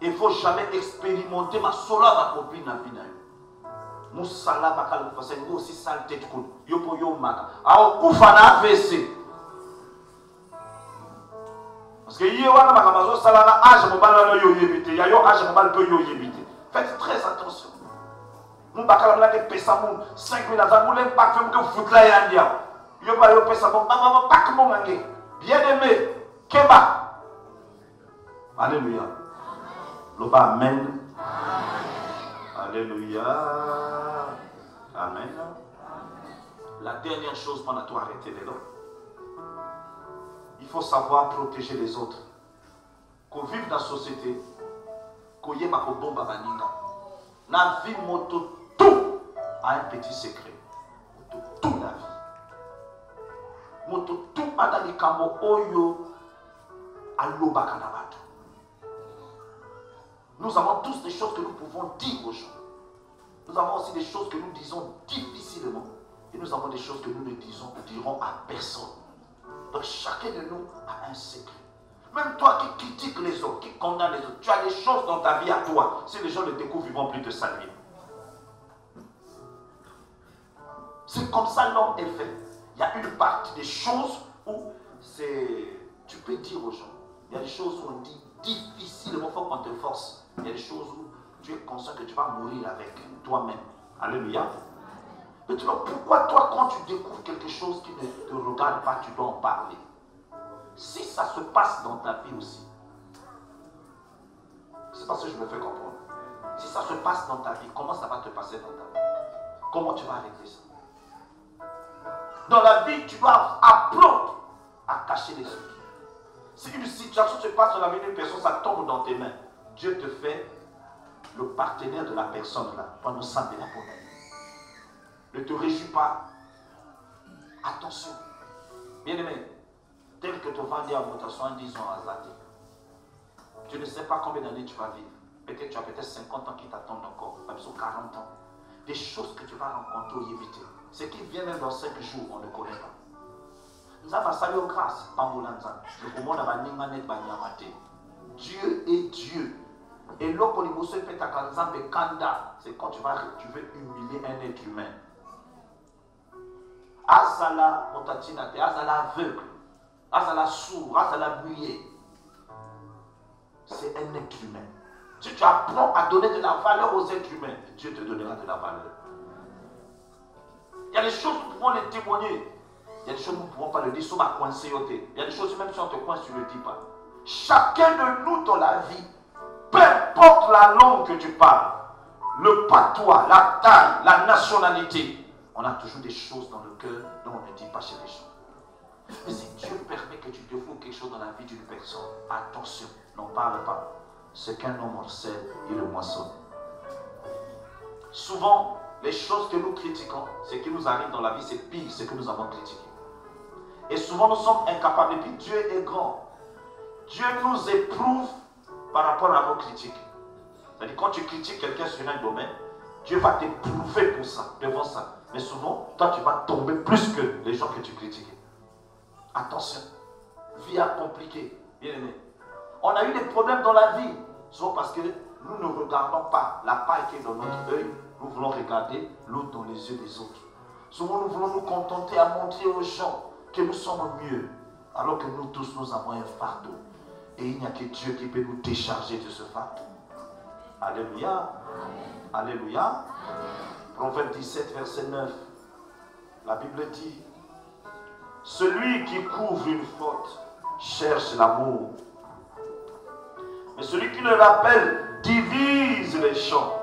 Il ne faut jamais expérimenter ma solo ma copine dans la vie. Moussala bakal kufa, c'est aussi saleté de coup. Yo po yo maka. Alors kufa na AVC. Parce que hier wana makamazo sala na âge mobala yo yebité. Ya yo âge mobala peut yo yebité. Faites très attention. Nous bakala na de pesa moun 5000 ans moun l'impact fait que fout là yandia. Yo ba yo pesa bon maman pas mon ngé. Bien aimé, keba. Alléluia. Loba amen. Alléluia. Amen. La dernière chose pendant toi arrêter les lots. Il faut savoir protéger les autres. Qu'on vive dans la société, qu'on y ait ma bomba baninga. La vie moto tout a un petit secret. Tout la vie. Moto tout a dans kamo oyo aloba kanabato. Nous avons tous des choses que nous pouvons dire aux gens. Nous avons aussi des choses que nous disons difficilement. Et nous avons des choses que nous ne dirons à personne. Donc chacun de nous a un secret. Même toi qui critiques les autres, qui condamnes les autres, tu as des choses dans ta vie à toi. Si les gens le découvrent, ils ne vont plus te saluer. C'est comme ça l'homme est fait. Il y a une partie des choses où tu peux dire aux gens. Il y a des choses où on dit difficilement, il faut qu'on te force. Il y a des choses où tu es conscient que tu vas mourir avec toi-même. Alléluia. Mais tu vois, pourquoi toi, quand tu découvres quelque chose qui ne te regarde pas, tu dois en parler? Si ça se passe dans ta vie aussi, c'est parce que je me fais comprendre. Si ça se passe dans ta vie, comment ça va te passer dans ta vie? Comment tu vas arrêter ça? Dans la vie, tu dois apprendre à cacher les autres. Si une situation se passe dans la vie d'une personne, ça tombe dans tes mains. Dieu te fait le partenaire de la personne là, pendant ça de la bonne. Ne te réjouis pas. Attention. Bien-aimé, tel que tu vas dire à votre 70 ans à Zati, tu ne sais pas combien d'années tu vas vivre. Peut-être tu as peut-être 50 ans qui t'attendent encore, même sur 40 ans. Des choses que tu vas rencontrer ou éviter. Ce qui vient même dans 5 jours, on ne connaît pas. Nous avons salué grâce, Dieu est Dieu. Et l'opolimo se fait à Kanzambe Kanda, c'est quand tu veux humilier un être humain. Azala motatinate, azala aveugle, azala sourd, azala muet. C'est un être humain. Si tu apprends à donner de la valeur aux êtres humains, Dieu te donnera de la valeur. Il y a des choses que nous pouvons les témoigner. Il y a des choses que nous ne pouvons pas le dire, sauf à coincer. Il y a des choses, même si on te coince, tu ne le dis pas. Chacun de nous dans la vie, peu importe la langue que tu parles, le patois, la taille, la nationalité, on a toujours des choses dans le cœur dont on ne dit pas chez les gens. Mais si Dieu permet que tu découvres quelque chose dans la vie d'une personne, attention, n'en parle pas. Ce qu'un homme observe, il le moissonne. Souvent, les choses que nous critiquons, ce qui nous arrive dans la vie, c'est pire ce que nous avons critiqué. Et souvent, nous sommes incapables. Et puis, Dieu est grand. Dieu nous éprouve par rapport à nos critiques. C'est-à-dire, quand tu critiques quelqu'un sur un domaine, Dieu va t'éprouver pour ça, devant ça. Mais souvent, toi, tu vas tomber plus que les gens que tu critiquais. Attention. Vie compliquée. Bien aimé. On a eu des problèmes dans la vie. Souvent parce que nous ne regardons pas la paille qui est dans notre œil. Nous voulons regarder l'eau dans les yeux des autres. Souvent, nous voulons nous contenter à montrer aux gens que nous sommes mieux. Alors que nous tous, nous avons un fardeau. Et il n'y a que Dieu qui peut nous décharger de ce fardeau. Alléluia. Alléluia. Proverbe 17, verset 9. La Bible dit, celui qui couvre une faute cherche l'amour. Mais celui qui le rappelle divise les champs.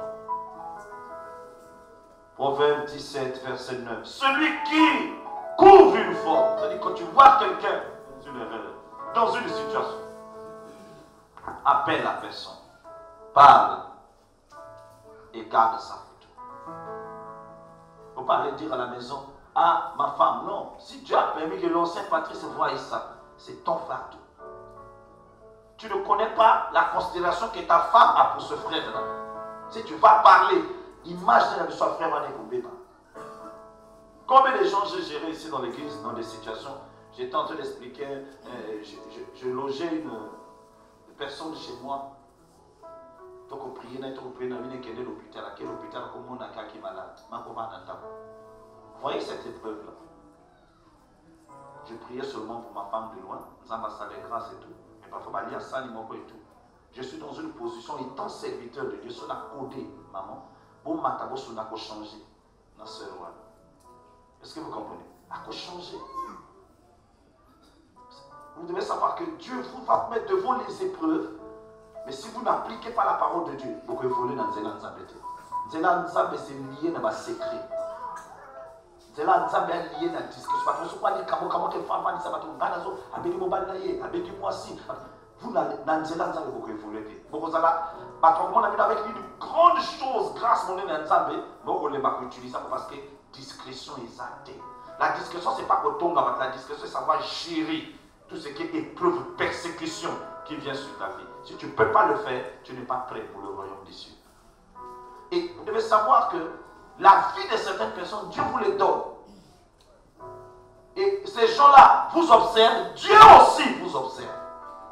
Proverbe 17, verset 9. Celui qui couvre une faute, c'est-à-dire quand tu vois quelqu'un dans une erreur, dans une situation, appelle la personne, parle et garde sa faute. Il ne faut pas aller dire à la maison, ah, ma femme, non. Si Dieu a permis que l'ancien Patrice voie ça, c'est ton fardeau. Tu ne connais pas la considération que ta femme a pour ce frère-là. Si tu vas parler, imagine que son frère va n'écouter pas. Combien de gens j'ai géré ici dans l'église, dans des situations, j'étais en train d'expliquer, je logeais une personne chez moi. Donc, on prie, on prie, on prie, quel est l'hôpital, quel hôpital, comment on a qui est malade. Vous voyez cette épreuve-là? Je priais seulement pour ma femme de loin, nous ambassades de grâce et tout. Mais parfois, je ça, et tout. Je suis dans une position, étant serviteur de Dieu, sur la codée, maman, pour m'attaquer sur la changer. Est-ce que vous comprenez? À changer. Vous devez savoir que Dieu vous va mettre devant les épreuves, mais si vous n'appliquez pas la parole de Dieu, vous pouvez voler dans Nzela Nzambe. Nzela Nzambe, c'est lié dans ma secret. Nzela Nzambe est lié dans la discussion. Parce que vous ne comment que femme va dire ça, abedi mobile naie, abedi moisi. Vous dans Nzela Nzambe vous pouvez voler. Vous allez, on a vu avec lui de grandes choses grâce à mon Nzambe, mais on ne va pas utiliser ça parce que discrétion est athée. La discrétion, ce n'est pas autant, la discrétion, c'est savoir gérer tout ce qui est épreuve, persécution qui vient sur ta vie. Si tu ne peux pas le faire, tu n'es pas prêt pour le royaume des cieux. Et vous devez savoir que la vie de certaines personnes, Dieu vous les donne. Et ces gens-là vous observent, Dieu aussi vous observe.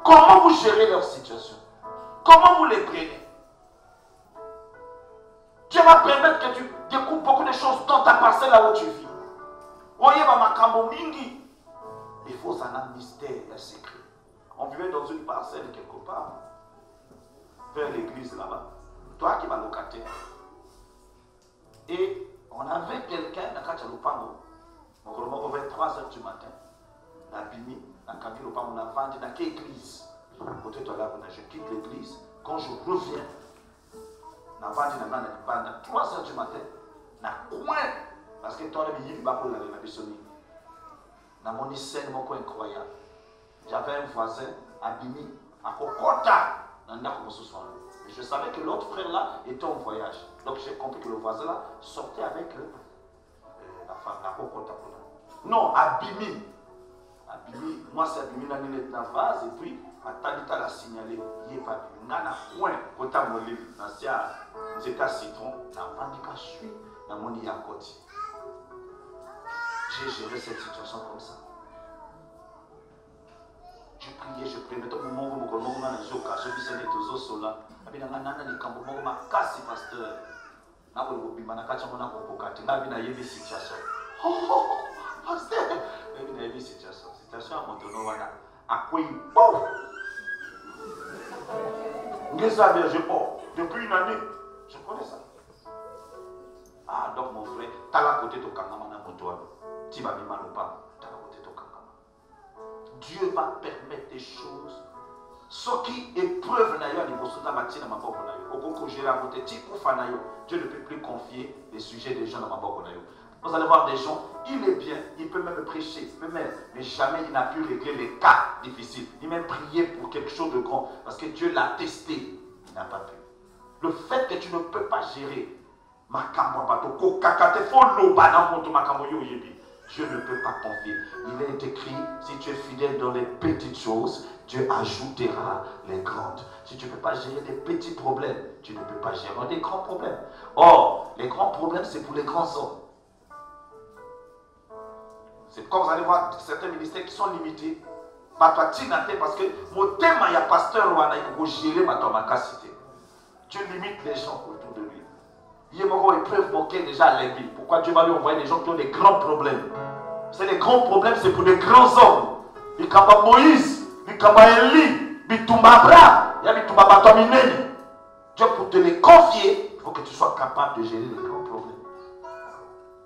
Comment vous gérez leur situation? Comment vous les prenez? Dieu va permettre que tu découvres beaucoup de choses dans ta parcelle là où tu vis. Voyez, il faut un mystère, un secret. On vivait dans une parcelle quelque part, vers l'église là-bas. Toi qui vas locataire. Et on avait quelqu'un, on vers 3h du matin, on a bimi, on a vendu dans quelle église? Je quitte l'église, quand je reviens, on a vendu dans 3h du matin, on a coin, parce que toi, il y a pas pour la Bissoni. Dans mon scène, mon coin incroyable. J'avais un voisin, Abimi, à Kokota, dans et je savais que l'autre frère là était en voyage. Donc j'ai compris que le voisin là sortait avec la femme, la Kokota. Non, Abimi. Abimi, moi c'est Abimi dans une vase, et puis, Talita l'a signalé, il n'est pas Abimi. Dans un coin, quand on m'a dit, dans ces états citron, dans Vandika Chui, dans mon Yakoti. J'ai géré cette situation comme ça. Je priais, je priais. Maintenant, je vis ces deux os là. Je suis cassé, pasteur. Je suis situation. Oh, pasteur. Je suis situation. Situation à mon tournoi. À quoi il pauvre. Je pars. Depuis une année, je connais ça. Ah, donc mon frère, tu as la côté de Kangamana Motoa. Tu vas bien mal ou pas, tu as la côté de Kangama. Dieu va permettre des choses. Ce qui épreuve nayo, Dieu ne peut plus confier les sujets des gens dans ma boque. Vous allez voir des gens, il est bien, il peut même prêcher, il peut même, mais jamais il n'a pu régler les cas difficiles. Il même prié pour quelque chose de grand, parce que Dieu l'a testé, il n'a pas pu. Le fait que tu ne peux pas gérer, Dieu ne peut pas confier. Il est écrit, si tu es fidèle dans les petites choses, Dieu ajoutera les grandes. Si tu ne peux pas gérer des petits problèmes, tu ne peux pas gérer des grands problèmes. Or, les grands problèmes, c'est pour les grands hommes. C'est comme vous allez voir certains ministères qui sont limités. Parce que mon thème, il y a pasteur qui gérer ma capacité. Dieu limite les gens autour de lui. Il y a une épreuve manquée déjà à l'église. Pourquoi Dieu va lui envoyer des gens qui ont des grands problèmes? C'est les grands problèmes, c'est pour des grands hommes. Il y a Moïse, il y a Élie, il y a Abraham, il y a Batominene. Dieu, pour te les confier, il faut que tu sois capable de gérer les grands problèmes.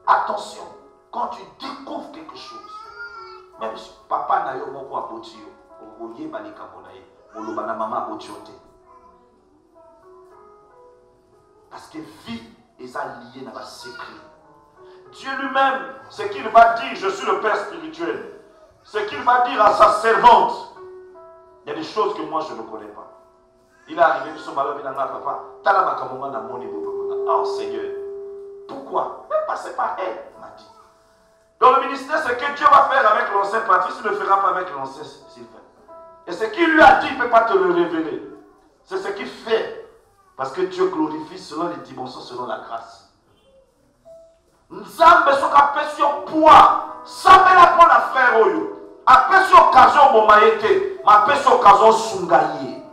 Attention, quand tu découvres quelque chose, même si papa n'a pas moko abotio, oye balika monaye, olobana mama abotiote. Parce que vie est liée dans la secret. Dieu lui-même, ce qu'il va dire, je suis le Père spirituel, ce qu'il va dire à sa servante, il y a des choses que moi je ne connais pas. Il est arrivé sur malheur, il n'a pas oh Seigneur, pourquoi? Mais passez par elle, m'a dit. Dans le ministère, ce que Dieu va faire avec l'ancien patrie, il ne le fera pas avec l'ancien Sylvain. Et ce qu'il lui a dit, il ne peut pas te le révéler. C'est ce qu'il fait. Parce que Dieu glorifie selon les dimensions, selon la grâce. Nzambe soka pesi poids, sambe la pour la frère oyo. A pesi occasion momayete, ma pesi occasion sungaye.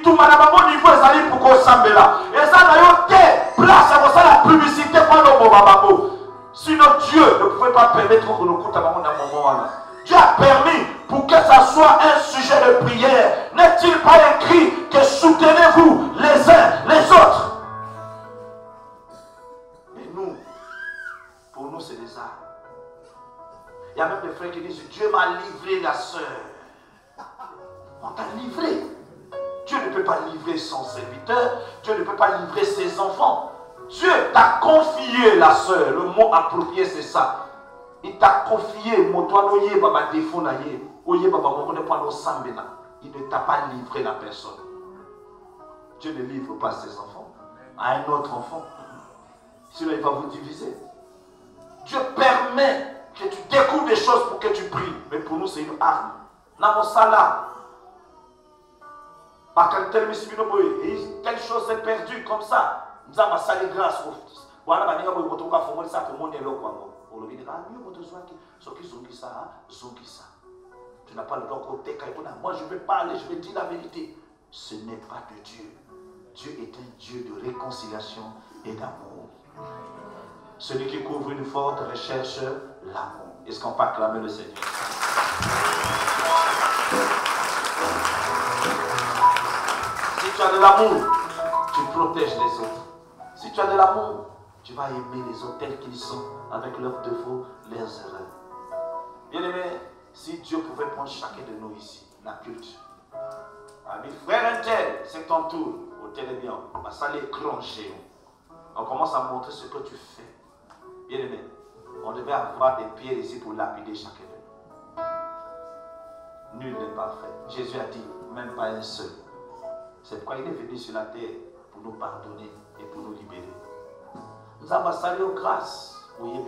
bituma na bango niveau ezali pour kosambela eza na yo te place ya kosala publicité mpo loboma bango. Sinon Dieu ne pouvait pas permettre que nous coûte à bango na moment wana. Dieu a permis pour que ça soit un sujet de prière. N'est-il pas écrit que soutenez-vous les uns les autres? Mais nous, pour nous c'est des armes. Il y a même des frères qui disent Dieu m'a livré la sœur. On t'a livré. Dieu ne peut pas livrer son serviteur. Dieu ne peut pas livrer ses enfants. Dieu t'a confié la sœur. Le mot approprié c'est ça. Il t'a confié, il ne t'a pas livré la personne. Dieu ne livre pas ses enfants à un autre enfant. Sinon il va vous diviser. Dieu permet que tu découvres des choses pour que tu pries. Mais pour nous c'est une arme. Telle chose est perdue comme ça. Nous avons salé grâce. Tu n'as pas le droit de côté. Moi je vais parler, je vais dire la vérité. Ce n'est pas de Dieu. Dieu est un Dieu de réconciliation et d'amour. Celui qui couvre une faute recherche l'amour. Est-ce qu'on peut acclamer le Seigneur? Si tu as de l'amour, tu protèges les autres. Si tu as de l'amour, tu vas aimer les autres tels qu'ils sont, avec leurs défauts, leurs erreurs. Bien-aimé, si Dieu pouvait prendre chacun de nous ici, la culte, ami frère intel, c'est ton tour, au télévision, on va s'aller écran géant. On commence à montrer ce que tu fais. Bien-aimé, on devait avoir des pierres ici pour lapider chacun de nous. Nul n'est parfait. Jésus a dit, même pas un seul. C'est pourquoi il est venu sur la terre pour nous pardonner et pour nous libérer. Nous avons salué grâce. Nous avons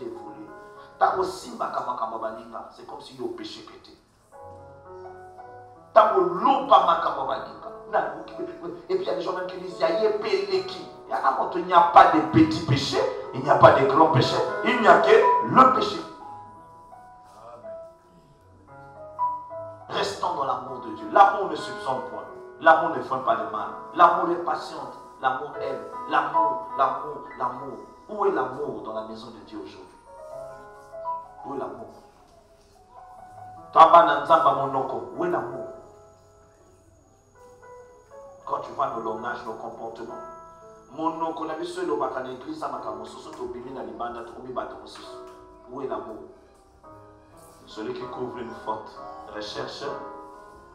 évolué. C'est comme si nous péché pété. Et puis il y a des gens même qui disent il n'y a pas de petits péchés, il n'y a pas de grands péchés, il n'y a que le péché. Restons dans l'amour de Dieu. L'amour ne soupçonne point. L'amour ne fait pas de mal. L'amour est patiente. L'amour aime. L'amour, l'amour, l'amour. Où est l'amour dans la maison de Dieu aujourd'hui? Où est l'amour? Où est l'amour? Quand tu vois nos langages, nos comportements. Où est l'amour? Celui qui couvre une faute recherche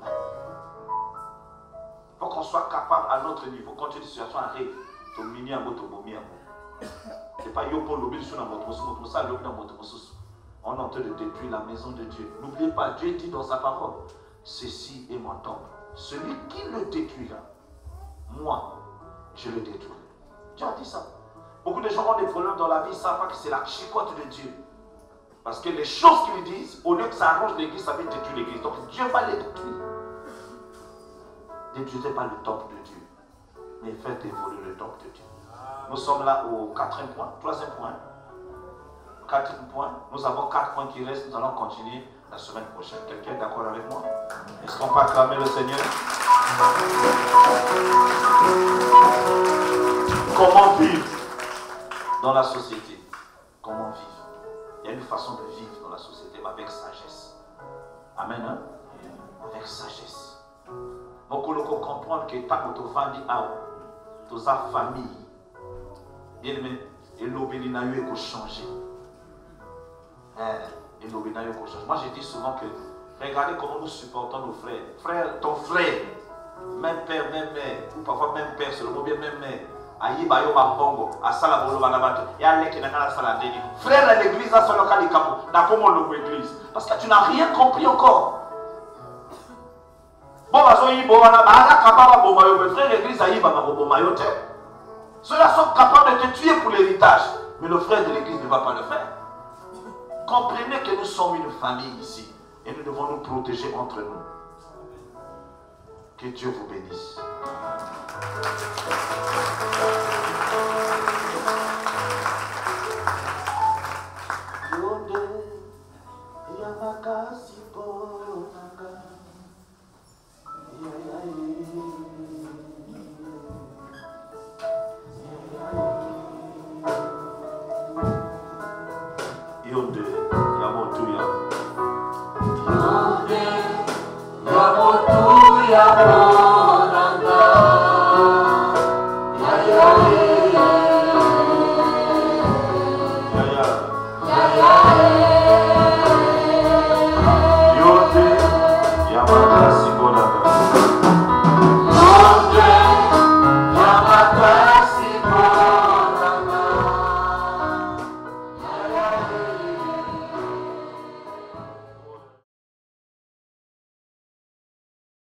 l'amour. Il faut qu'on soit capable à notre niveau. Quand une situation arrive, c'est pas yo pour l'obéir sur notre on est en train de détruire la maison de Dieu. N'oubliez pas, Dieu dit dans sa parole, ceci est mon temple. Celui qui le détruira, moi, je le détruirai. Dieu a dit ça. Beaucoup de gens ont des problèmes dans la vie, ils ne savent pas que c'est la chicotte de Dieu. Parce que les choses qu'ils disent, au lieu que ça arrange l'église, ça va détruire l'église. Donc Dieu va les détruire. Détruisez pas le temple de Dieu, mais faites évoluer le temple de Dieu. Nous sommes là au 4e point, 3e point. 4e point. Nous avons 4 points qui restent. Nous allons continuer la semaine prochaine. Quelqu'un est d'accord avec moi? Est-ce qu'on peut acclamer le Seigneur? Comment vivre dans la société? Comment vivre? Il y a une façon de vivre dans la société avec sagesse. Amen. Hein? Avec sagesse. Donc, on peut comprendre que tant que tu vas dire à famille, bien aimé, et l'obédience est changer. Et l'obédience est changer. Moi, je dis souvent que regardez comment nous supportons nos frères. Frère, ton frère, même père, même mère, ou parfois même père, seulement bien même mère. Aïe, bongo, asala bolo banabato, et allez qui n'a qu'à la déni. Frère, à l'église, à son local, n'a comment l'église. Parce que tu n'as rien compris encore. Ceux-là sont capables de te tuer pour l'héritage, mais le frère de l'église ne va pas le faire. Comprenez que nous sommes une famille ici et nous devons nous protéger entre nous. Que Dieu vous bénisse. Alléluia.